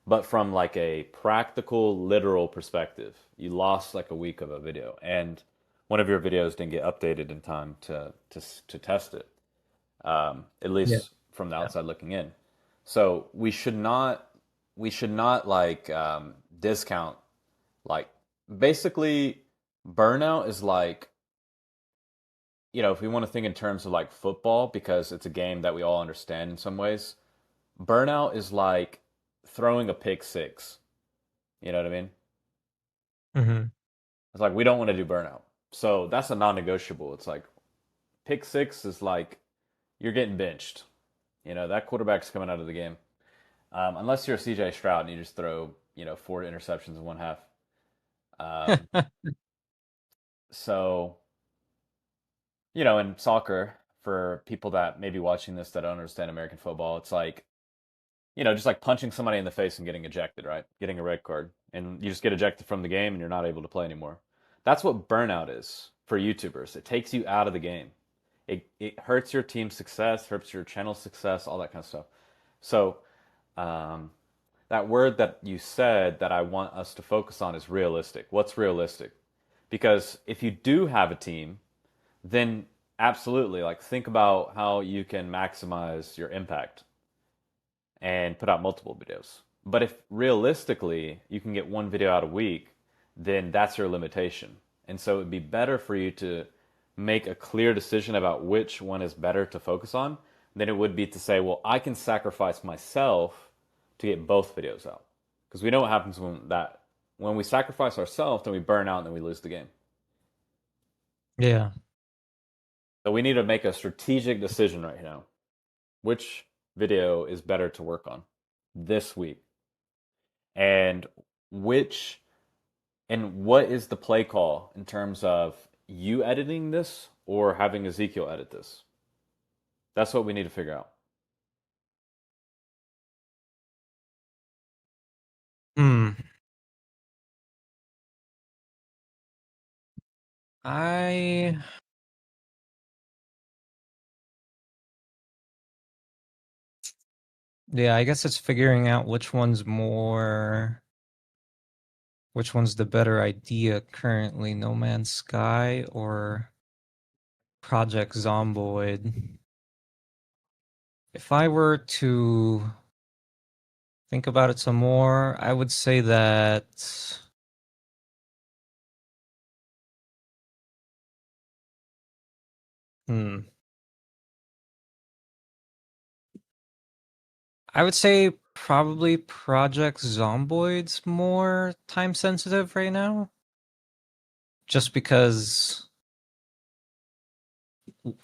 but from like a practical, literal perspective. You lost like a week of a video, and one of your videos didn't get updated in time to test it. At Yeah. least from the outside looking in. So we should not like discount like basically burnout is like if we want to think in terms of like football because it's a game that we all understand in some ways. Burnout is like throwing a pick six. You know what I mean? Hmm. It's like we don't want to do burnout. So that's a non-negotiable. It's like pick six is like you're getting benched. That quarterback's coming out of the game. Unless you're CJ Stroud and you just throw, four interceptions in one half. Um, so, in soccer, for people that may be watching this that don't understand American football, it's like, just like punching somebody in the face and getting ejected, right? Getting a red card. And you just get ejected from the game and you're not able to play anymore. That's what burnout is for YouTubers. It takes you out of the game. It hurts your team's success, hurts your channel success, all that kind of stuff. So, um, that word that you said that I want us to focus on is realistic. What's realistic? Because if you do have a team, then absolutely, like think about how you can maximize your impact and put out multiple videos. But if realistically you can get one video out a week, then that's your limitation. And so it'd be better for you to make a clear decision about which one is better to focus on than it would be to say, well, I can sacrifice myself to get both videos out. Because we know what happens when we sacrifice ourselves, then we burn out and then we lose the game. Yeah. So we need to make a strategic decision right now. Which video is better to work on this week? And which and what is the play call in terms of you editing this or having Ezekiel edit this? That's what we need to figure out. Hmm. I Yeah, I guess it's figuring out which one's the better idea currently, No Man's Sky or Project Zomboid. If I were to think about it some more, I would say that hmm, I would say probably Project Zomboid's more time sensitive right now, just because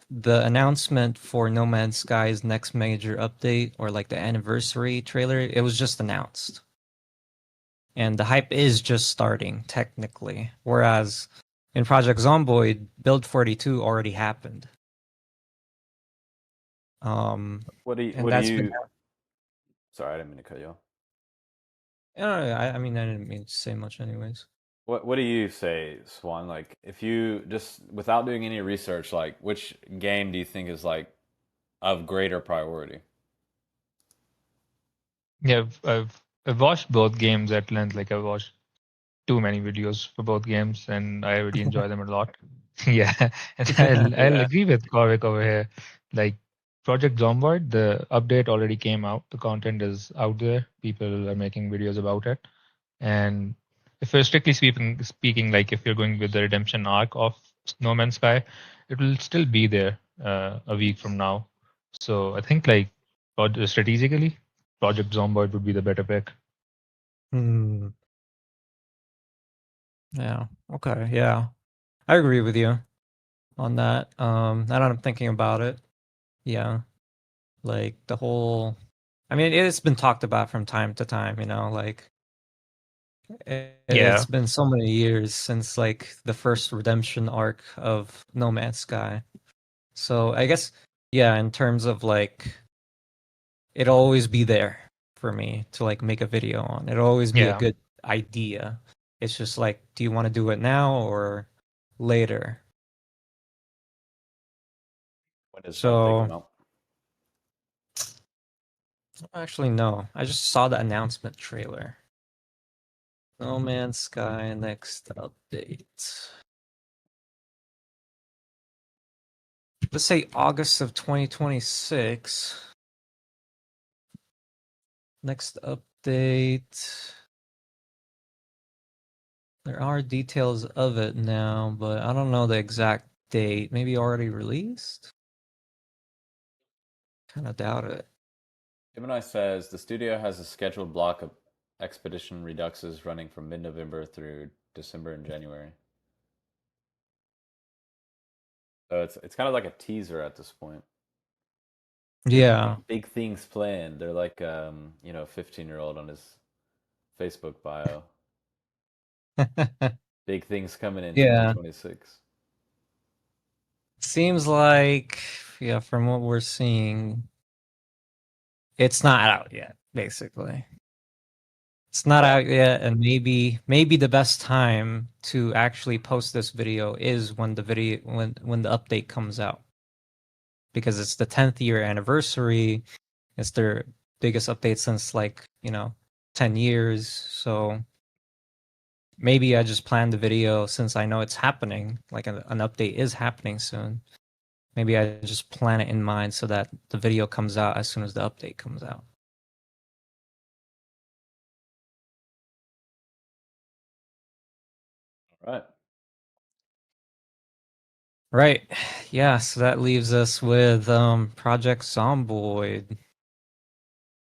the announcement for No Man's Sky's next major update or like the anniversary trailer, it was just announced. And the hype is just starting technically. Whereas in Project Zomboid, Build 42 already happened. Um What do you, and what do that's been you Sorry, I didn't mean to cut you off. I mean I didn't mean to say much anyways. What do you say, Swan? Like if you just without doing any research, like which game do you think is like of greater priority? Yeah, I've watched both games at length. Like I've watched too many videos for both games, and I really enjoy them a lot. Yeah, and I'll Yeah. agree with Corvick over here. Like Project Zomboid, the update already came out. The content is out there. People are making videos about it. And if we're strictly speaking, like if you're going with the redemption arc of No Man's Sky, it will still be there a week from now. So I think like strategically, Project Zomboid would be the better pick. Hmm. Yeah. Okay. Yeah. I agree with you on that. Now that I'm thinking about it, yeah. Like the whole I mean, it's been talked about from time to time, like Yeah. it's been so many years since like the first redemption arc of No Man's Sky. So I guess, yeah, in terms of like, it'll always be there for me to like make a video on. It'll always be a Yeah. good idea. It's just like, do you want to do it now or later? When does the update So come out? actually, no. I just saw the announcement trailer. No Man's Sky next update. Let's say August of 2026. Next update. There are details of it now, but I don't know the exact date. Maybe already released? Kind of doubt it. Gemini says the studio has a scheduled block of Expedition Reduxes running from mid-November through December and January. So it's kind of like a teaser at this point. Yeah. Big things planned. They're like 15-year-old on his Facebook bio. Big things coming in Yeah. 2026. Seems like, yeah, from what we're seeing, it's not out yet, basically. It's not Yeah. out yet, and maybe the best time to actually post this video is when the update comes out. Because it's the 10th year anniversary. It's their biggest update since like, 10 years. So maybe I just planned the video since I know it's happening, like an update is happening soon. Maybe I just plan it in mind so that the video comes out as soon as the update comes out. All right. Right. Yeah, so that leaves us with Project Zomboid.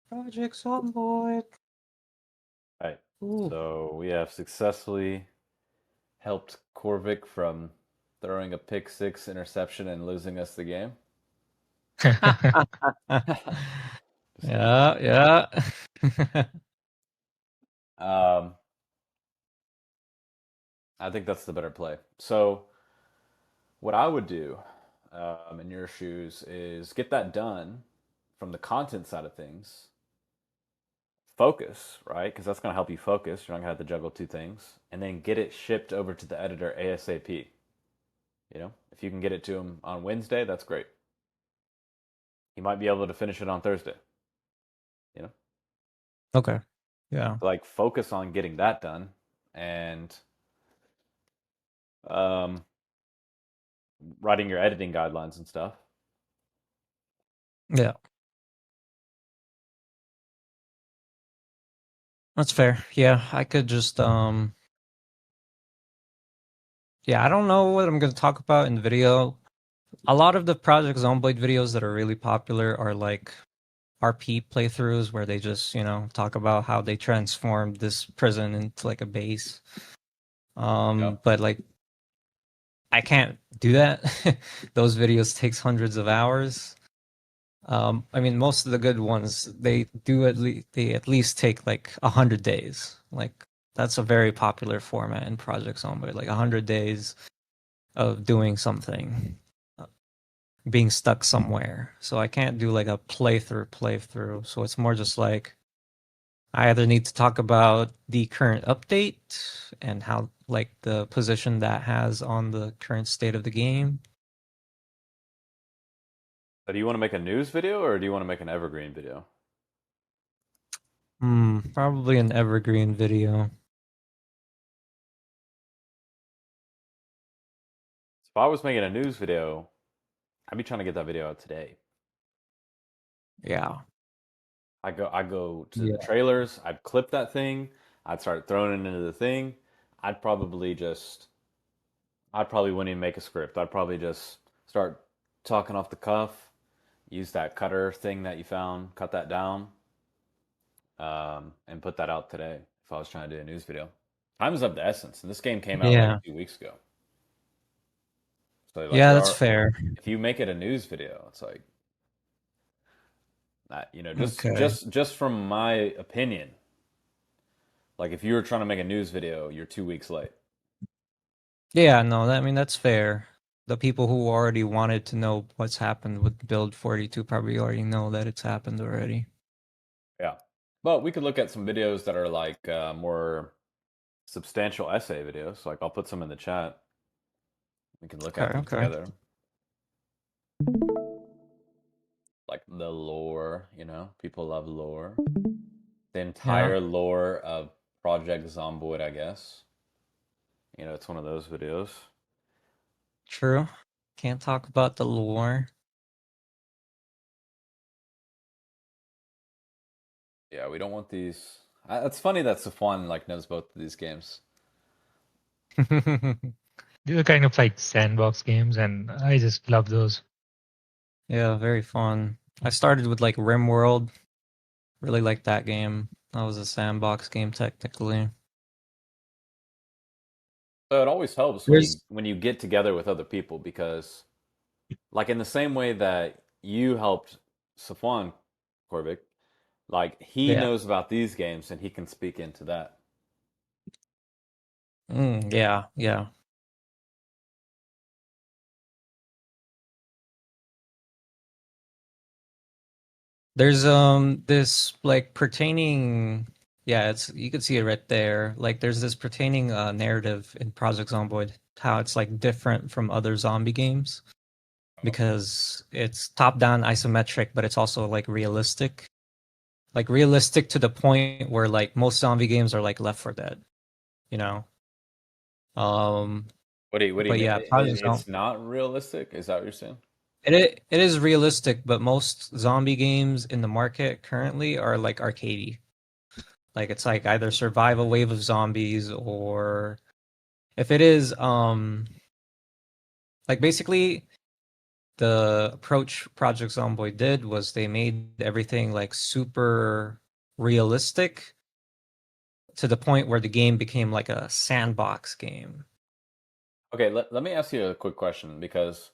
Project Zomboid. All right. Ooh. So we have successfully helped Korvik from throwing a pick six interception and losing us the game. Just kidding. Yeah, yeah. Um, I think that's the better play. So what I would do in your shoes is get that done from the content side of things. Focus, right? Because that's going to help you focus. You're not going to have to juggle two things. And then get it shipped over to the editor ASAP. If you can get it to him on Wednesday, that's great. He might be able to finish it on Thursday. You know, Okay. Yeah. like focus on getting that done and um, writing your editing guidelines and stuff. Yeah. That's fair. Yeah, I could just yeah, I don't know what I'm going to talk about in the video. A lot of the Project Zomboid videos that are really popular are like RP playthroughs where they just, talk about how they transformed this prison into like a base. Yep. But like I can't do that. Those videos takes hundreds of hours. I mean, most of the good ones they at least take like 100 days. Like that's a very popular format in Project Zomboid. Like 100 days of doing something, being stuck somewhere. So I can't do like a playthrough. So it's more just like I either need to talk about the current update and how like the position that has on the current state of the game. So do you want to make a news video or do you want to make an evergreen video? Probably an evergreen video. So if I was making a news video, I'd be trying to get that video out today. Yeah. I go to the Yeah. trailers, I'd clip that thing, I'd start throwing it into the thing. I'd probably wouldn't even make a script. I'd probably just start talking off the cuff, use that cutter thing that you found, cut that down, and put that out today if I was trying to do a news video. Time is of the essence, and this game came out like Yeah. 2 weeks ago. So like Yeah, you're that's fair. if you make it a news video, it's like just Okay. just from my opinion, like if you were trying to make a news video, you're 2 weeks late. Yeah, no, I mean that's fair. The people who already wanted to know what's happened with Build 42 probably already know that it's happened already. Yeah. But we could look at some videos that are like more substantial essay videos. Like I'll put some in the chat. We can look at Okay, them okay. together. Like the lore, people love lore. The Yeah, entire lore of Project Zomboid, I guess. It's one of those videos. true. Can't talk about the lore. Yeah, we don't want these. It's funny that Safwan like knows both of these games. These are kind of like sandbox games, and I just love those. Yeah, very fun. I started with like RimWorld. Really liked that game. That was a sandbox game technically. So it always helps when you There's when you get together with other people because, like, in the same way that you helped Safwan Korbik, like he yeah. knows about these games and he can speak into that. Yeah, yeah. There's this like pertaining, yeah, it's you can see it right there. Like there's this pertaining narrative in Project Zomboid, how it's like different from other zombie games because it's top-down isometric, but it's also like realistic. Like realistic to the point where like most zombie games are like Left 4 Dead, you know? Um, What do you but mean? yeah, Project Zomboid. It's not realistic? Is that what you're saying? It is realistic, but most zombie games in the market currently are like arcadey. Like it's like either survive a wave of zombies or if it is like basically the approach Project Zomboid did was they made everything like super realistic to the point where the game became like a sandbox game. Okay, let me ask you a quick question because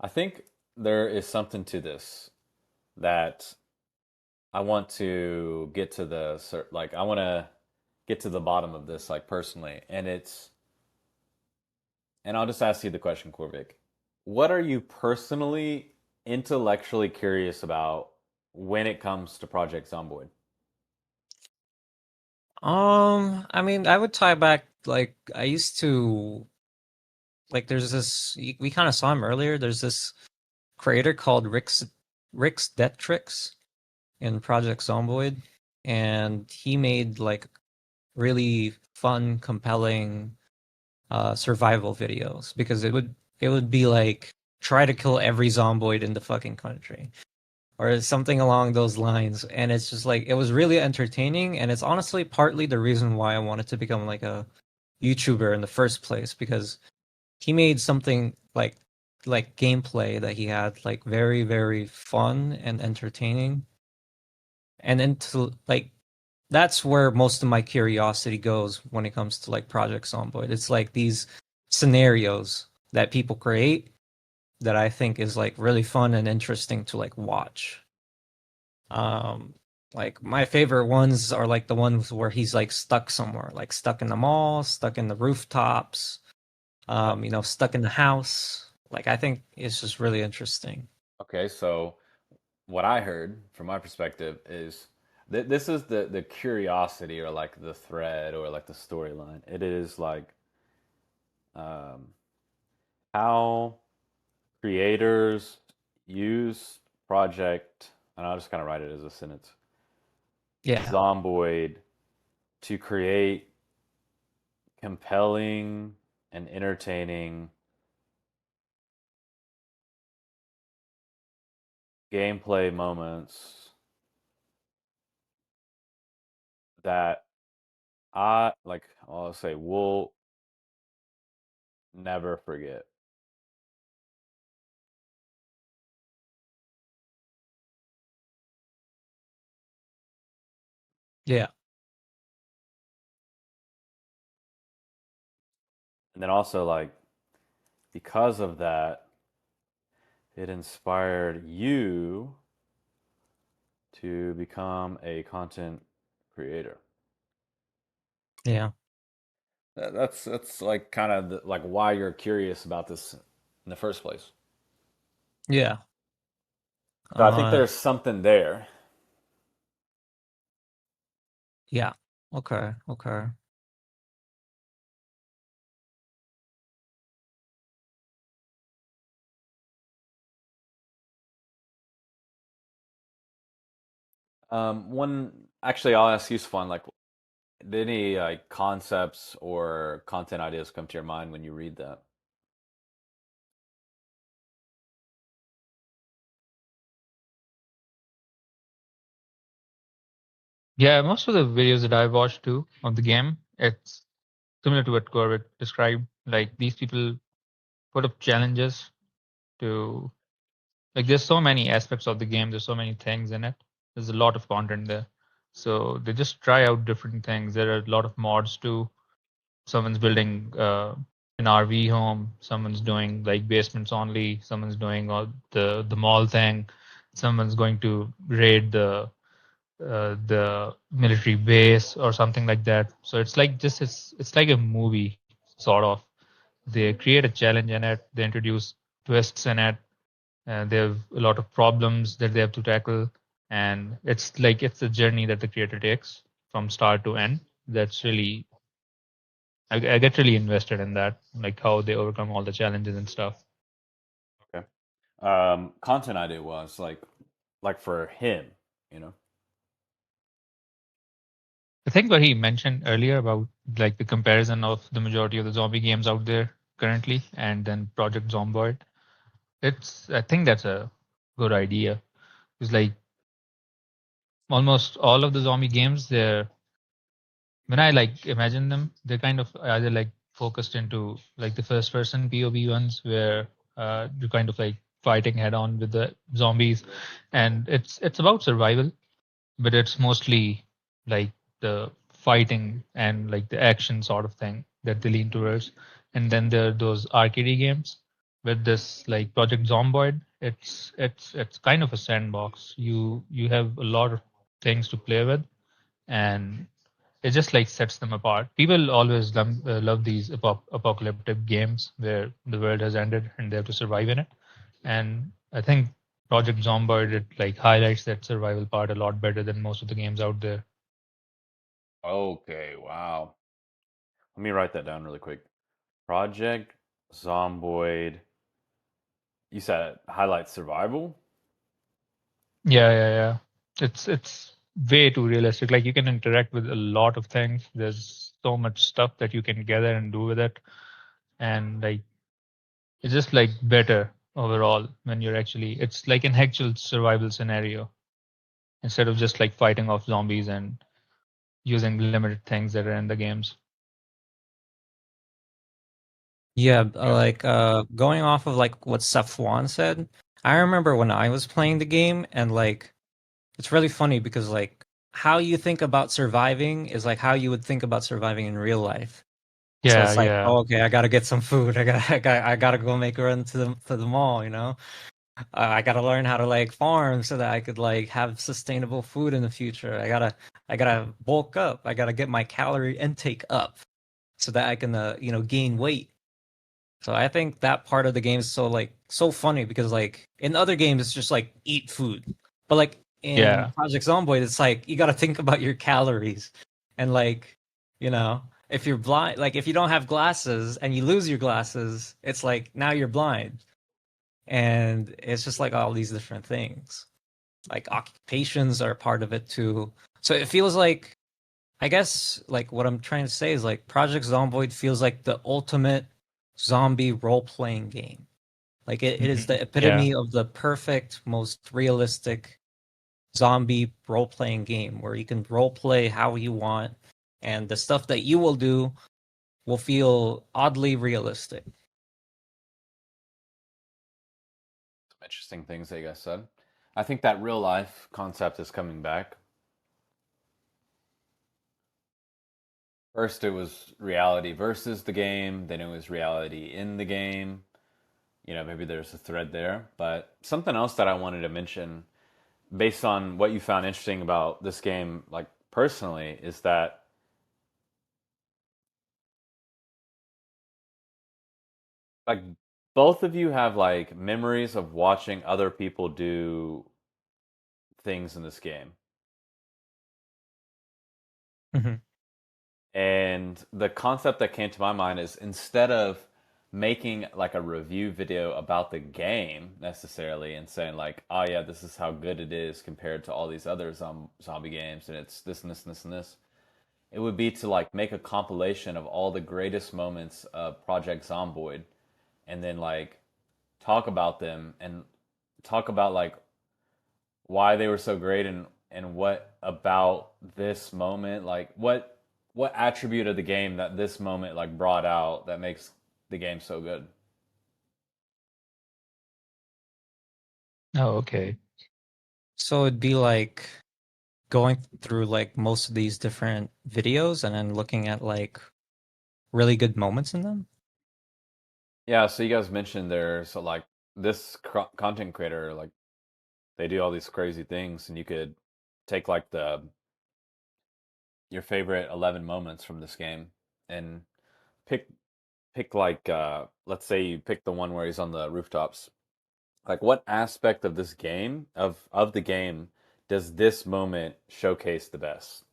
I think there is something to this that I want to get to like I want to get to the bottom of this like personally, and I'll just ask you the question, Korvik. What are you personally intellectually curious about when it comes to Project Zomboid? I mean, I would tie back like I used to like there's this we kind of saw him earlier. There's this creator called Rick's Death Tricks in Project Zomboid, and he made like really fun, compelling survival videos because it would be like try to kill every zomboid in the fucking country or something along those lines, and it's just like it was really entertaining, and it's honestly partly the reason why I wanted to become like a YouTuber in the first place because he made something like gameplay that he had like very very fun and entertaining and into like that's where most of my curiosity goes when it comes to like projects on Boyd. It's like these scenarios that people create that I think is like really fun and interesting to like watch. Um like my favorite ones are like the ones where he's like stuck somewhere, like stuck in the mall, stuck in the rooftops, Uh, stuck in the house. Like I think it's just really interesting. Okay, so what I heard from my perspective is this is the curiosity or like the thread or like the storyline. It is like um, how creators use project, and I'll just kind of write it as a sentence, Yeah. Zomboid to create compelling and entertaining gameplay moments that I'll say we'll never forget. Yeah. And then also like because of that, it inspired you to become a content creator? Yeah. That's like kind of like why you're curious about this in the first place. Yeah. So I think Uh there's something there. yeah. Okay. Okay. One actually, I'll ask you one. Like, did any like concepts or content ideas come to your mind when you read that? Yeah, most of the videos that I watched too of the game, it's similar to what Corbett described. Like these people put up challenges to like there's so many aspects of the game, there's so many things in it. There's a lot of content there. So they just try out different things. There are a lot of mods too. Someone's building an RV home, someone's doing like basements only, someone's doing all the mall thing, someone's going to raid the military base or something like that. So it's like just it's like a movie sort of. They create a challenge in it, they introduce twists in it, and they have a lot of problems that they have to tackle, and it's like it's a journey that the creator takes from start to end. That's really I get really invested in that, like how they overcome all the challenges and stuff. Okay. Content idea was like for him, you know. I think what he mentioned earlier about like the comparison of the majority of the zombie games out there currently and then Project Zomboid, it's I think that's a good idea. It's like almost all of the zombie games, they're when I like imagine them, they're kind of either like focused into like the first person POV ones where you're kind of like fighting head on with the zombies, and it's about survival, but it's mostly like the fighting and like the action sort of thing that they lean towards. And then there are those arcade games with this like Project Zomboid. It's kind of a sandbox. You have a lot of things to play with, and it just like sets them apart. People always love these apocalyptic games where the world has ended and they have to survive in it. And I think Project Zomboid it like highlights that survival part a lot better than most of the games out there. Okay, wow. Let me write that down really quick. Project Zomboid. You said it highlights survival? Yeah. It's way too realistic. Like you can interact with a lot of things. There's so much stuff that you can gather and do with it, and like it's just like better overall when you're actually. It's like an actual survival scenario instead of just like fighting off zombies and using limited things that are in the games. Yeah, Okay. like going off of like what Safwan said, I remember when I was playing the game and like it's really funny because like how you think about surviving is like how you would think about surviving in real life. So Yeah, it's like, yeah, oh, okay, I gotta get some food. I gotta go make a run to the mall, you know? I gotta learn how to like farm so that I could like have sustainable food in the future. I gotta bulk up. I gotta get my calorie intake up so that I can gain weight. So I think that part of the game is so funny because like in other games it's just like eat food. But like in yeah, Project Zomboid it's like you got to think about your calories. And like, if you're blind, like if you don't have glasses and you lose your glasses, it's like now you're blind. And it's just like all these different things. Like occupations are part of it too. So it feels like I guess like what I'm trying to say is like Project Zomboid feels like the ultimate zombie role-playing game. Like it is the yeah, epitome of the perfect, most realistic zombie role-playing game where you can role play how you want and the stuff that you will do will feel oddly realistic. Some interesting things that you guys said. I think that real life concept is coming back. First, it was reality versus the game, then it was reality in the game. Maybe there's a thread there. But something else that I wanted to mention based on what you found interesting about this game, like personally, is that like both of you have like memories of watching other people do things in this game. Hmm. And the concept that came to my mind is instead of making like a review video about the game necessarily and saying like, oh yeah, this is how good it is compared to all these other zombie games and it's this and this and this and this. It would be to like make a compilation of all the greatest moments of Project Zomboid and then like talk about them and talk about like why they were so great and what about this moment like what attribute of the game that this moment like brought out that makes the game so good. Oh, okay. So it'd be like going through like most of these different videos and then looking at like really good moments in them. Yeah, so you guys mentioned there, so like this content creator like they do all these crazy things and you could take like the your favorite 11 moments from this game and pick like let's say you pick the one where he's on the rooftops. Like what aspect of this game of the game does this moment showcase the best?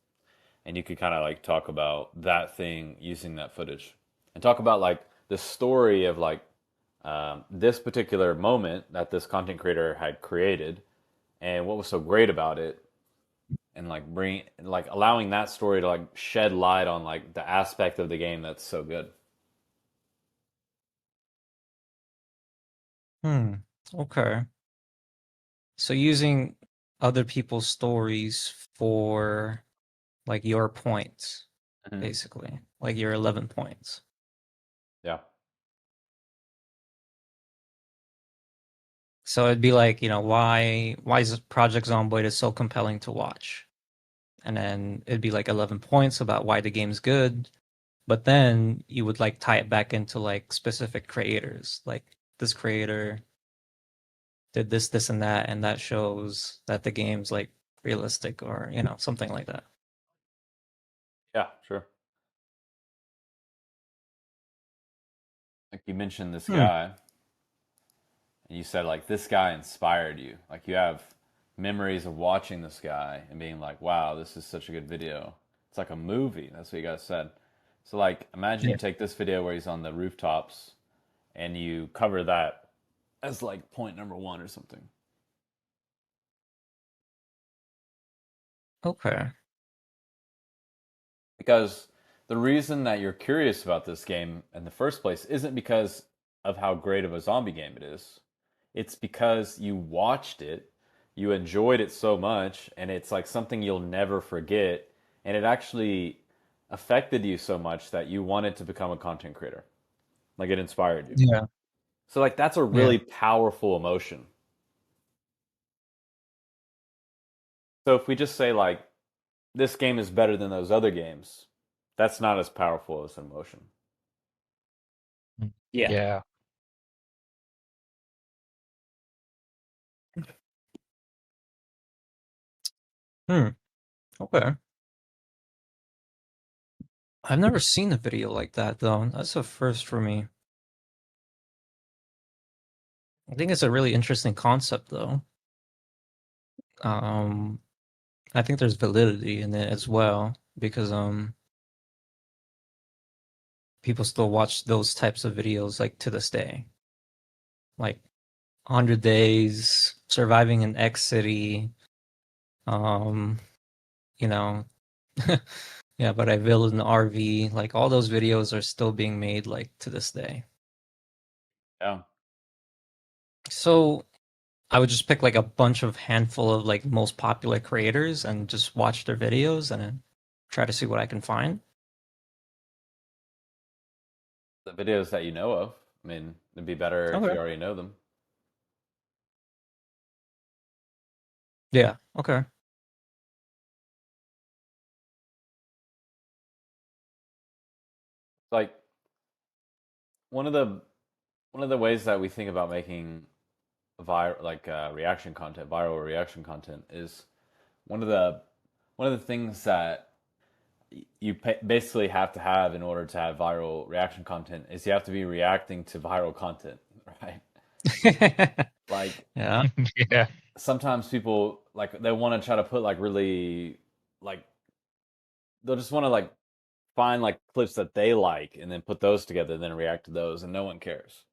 And you could kind of like talk about that thing using that footage and talk about like the story of like this particular moment that this content creator had created and what was so great about it and like bring like allowing that story to like shed light on like the aspect of the game that's so good. Hmm. Okay. So using other people's stories for like your points, Mhm. basically, like your 11 points. Yeah. So it'd be like, why is Project Zomboid is so compelling to watch? And then it'd be like 11 points about why the game's good, but then you would like tie it back into like specific creators. Like this creator did this, and that shows that the game's like realistic or, something like that. Yeah, sure. Like you mentioned this Hmm. guy and you said like this guy inspired you. Like you have memories of watching this guy and being like, "Wow, this is such a good video." It's like a movie. That's what you guys said. So like imagine you Yeah. take this video where he's on the rooftops and you cover that as like point number 1 or something. Okay. Because the reason that you're curious about this game in the first place isn't because of how great of a zombie game it is. It's because you watched it, you enjoyed it so much, and it's like something you'll never forget. And it actually affected you so much that you wanted to become a content creator. Like it inspired you. Yeah. So, like, that's a Yeah. really powerful emotion. So, if we just say, like, this game is better than those other games, that's not as powerful as an emotion. Mm. Yeah. Yeah. Hmm. Okay. I've never seen a video like that though. That's a first for me. I think it's a really interesting concept though. Um, I think there's validity in it as well because people still watch those types of videos like to this day. Like 100 Days, Surviving in X City, um, you know, yeah, but I built an RV. Like all those videos are still being made like to this day. Yeah. So I would just pick like a bunch of handful of like most popular creators and just watch their videos and then try to see what I can find. The videos that you know of. I mean, it'd be better if Okay. you already know them. Yeah. Okay. Like one of the one of the ways that we think about making reaction content, viral reaction content is one of the one of the things that basically have to have in order to have viral reaction content is you have to be reacting to viral content, right? Like Yeah. Yeah. sometimes people like they want to try to put like really like they'll just want to like find like clips that they like and then put those together and then react to those and no one cares.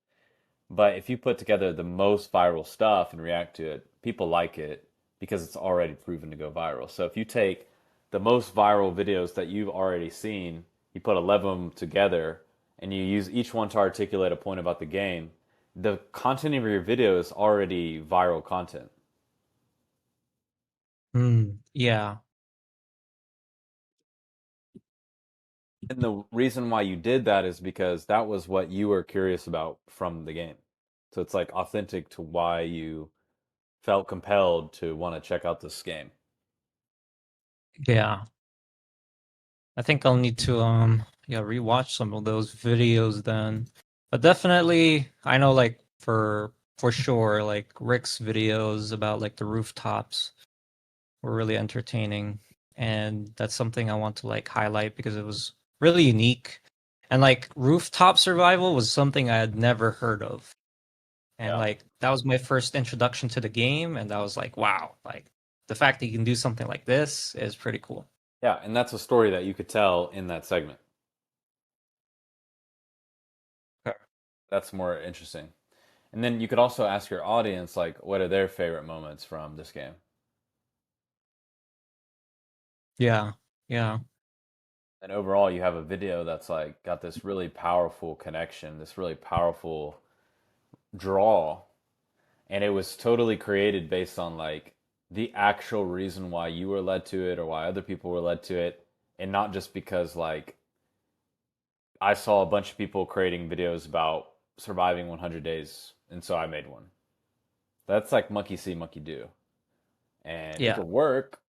But if you put together the most viral stuff and react to it, people like it because it's already proven to go viral. So if you take the most viral videos that you've already seen, you put 11 of them together, and you use each one to articulate a point about the game, the content of your video is already viral content. Yeah. And the reason why you did that is because that was what you were curious about from the game. So it's like authentic to why you felt compelled to want to check out this game. Yeah. I think I'll need to yeah, rewatch some of those videos then. But definitely I know like for sure like Rick's videos about like the rooftops were really entertaining, and that's something I want to like highlight because it was really unique. And like rooftop survival was something I had never heard of. And Yeah. like that was my first introduction to the game, and I was like, wow, like the fact that you can do something like this is pretty cool. Yeah, and that's a story that you could tell in that segment. Okay. That's more interesting. And then you could also ask your audience, like, what are their favorite moments from this game? Yeah. Yeah. And overall, you have a video that's like got this really powerful connection, this really powerful draw, and it was totally created based on like the actual reason why you were led to it or why other people were led to it, and not just because like I saw a bunch of people creating videos about surviving 100 days, and so I made one. That's like monkey see, monkey do, and it Yeah. could work.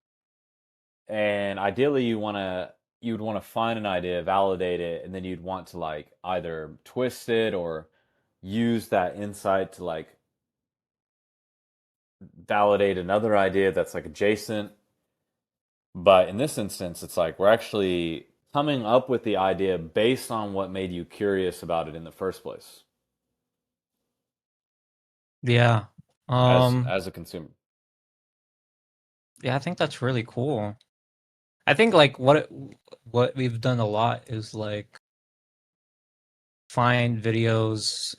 And ideally, you'd want to find an idea, validate it, and then you'd want to like either twist it or use that insight to like validate another idea that's like adjacent. But in this instance, it's like we're actually coming up with the idea based on what made you curious about it in the first place Yeah. as Um, a consumer. yeah, I think that's really cool. I think like what we've done a lot is like find videos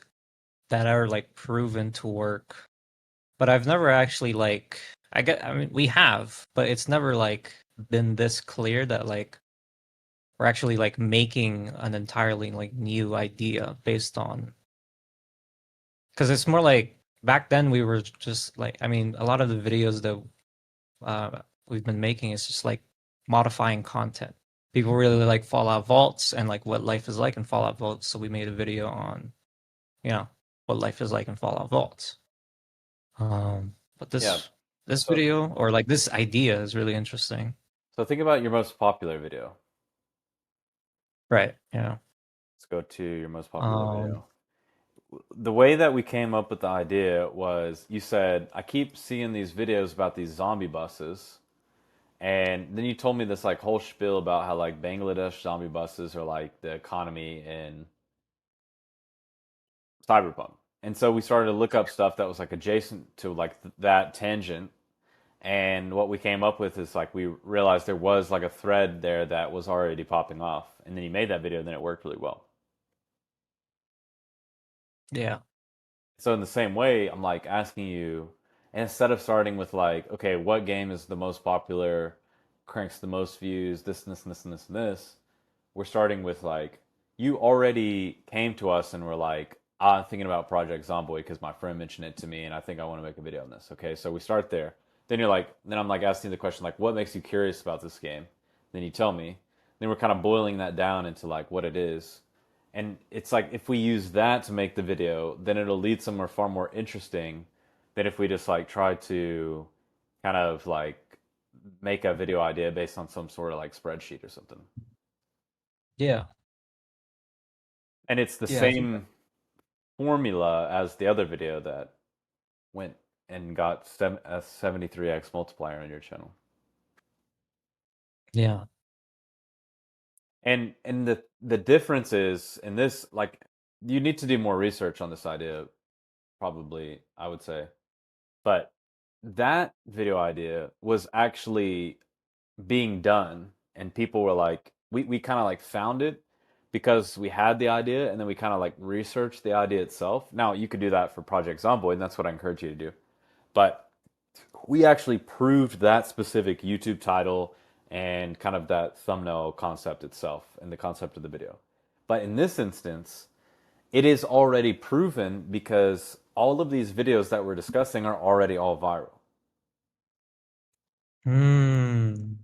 that are like proven to work. But I've never actually like I mean we have, but it's never like been this clear that like we're actually like making an entirely like new idea based on, because it's more like back then we were just like, I mean a lot of the videos that we've been making is just like modifying content. People really like Fallout Vaults and like what life is like in Fallout Vaults, so we made a video on, you know, what life is like in Fallout Vaults. But Yeah. this So video or like this idea is really interesting. so think about your most popular video. Right. Yeah. Let's go to your most popular Um, video. The way that we came up with the idea was you said, I keep seeing these videos about these zombie buses. And then you told me this like whole spiel about how like Bangladesh zombie buses are like the economy in Cyberpunk. And so we started to look up stuff that was like adjacent to like that tangent. And what we came up with is like we realized there was like a thread there that was already popping off. And then you made that video, and then it worked really well. yeah. So in the same way, I'm like asking you, instead of starting with like, okay, what game is the most popular, cranks the most views, this and this and this and this and this, we're starting with like, you already came to us and were like, I'm thinking about Project Zomboid because my friend mentioned it to me and I think I want to make a video on this. Okay, so we start there. Then you're like, then I'm like asking the question like, what makes you curious about this game? Then you tell me. Then we're kind of boiling that down into like what it is. And it's like if we use that to make the video, then it'll lead somewhere far more interesting than if we just like try to kind of like make a video idea based on some sort of like spreadsheet or something. Yeah. And it's the Yeah, I think same formula as the other video that went and got a 73x multiplier on your channel. Yeah. And the difference is in this, like, you need to do more research on this idea, probably, I would say. But that video idea was actually being done, and people were like, we kind of like found it because we had the idea, and then we kind of like researched the idea itself. Now you could do that for Project Zomboid, and that's what I encourage you to do. But we actually proved that specific YouTube title and kind of that thumbnail concept itself and the concept of the video. But in this instance, it is already proven because all of these videos that we're discussing are already all viral.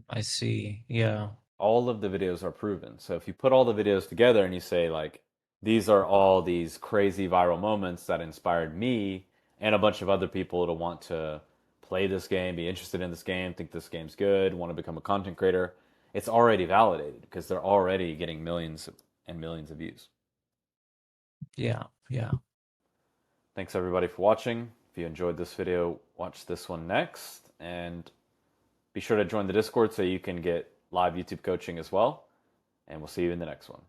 I see. Yeah. All of the videos are proven. So if you put all the videos together and you say, like, these are all these crazy viral moments that inspired me and a bunch of other people to want to play this game, be interested in this game, think this game's good, want to become a content creator, it's already validated because they're already getting millions and millions of views. Yeah. Yeah. Thanks everybody for watching. If you enjoyed this video, watch this one next, and be sure to join the Discord so you can get live YouTube coaching as well. And we'll see you in the next one.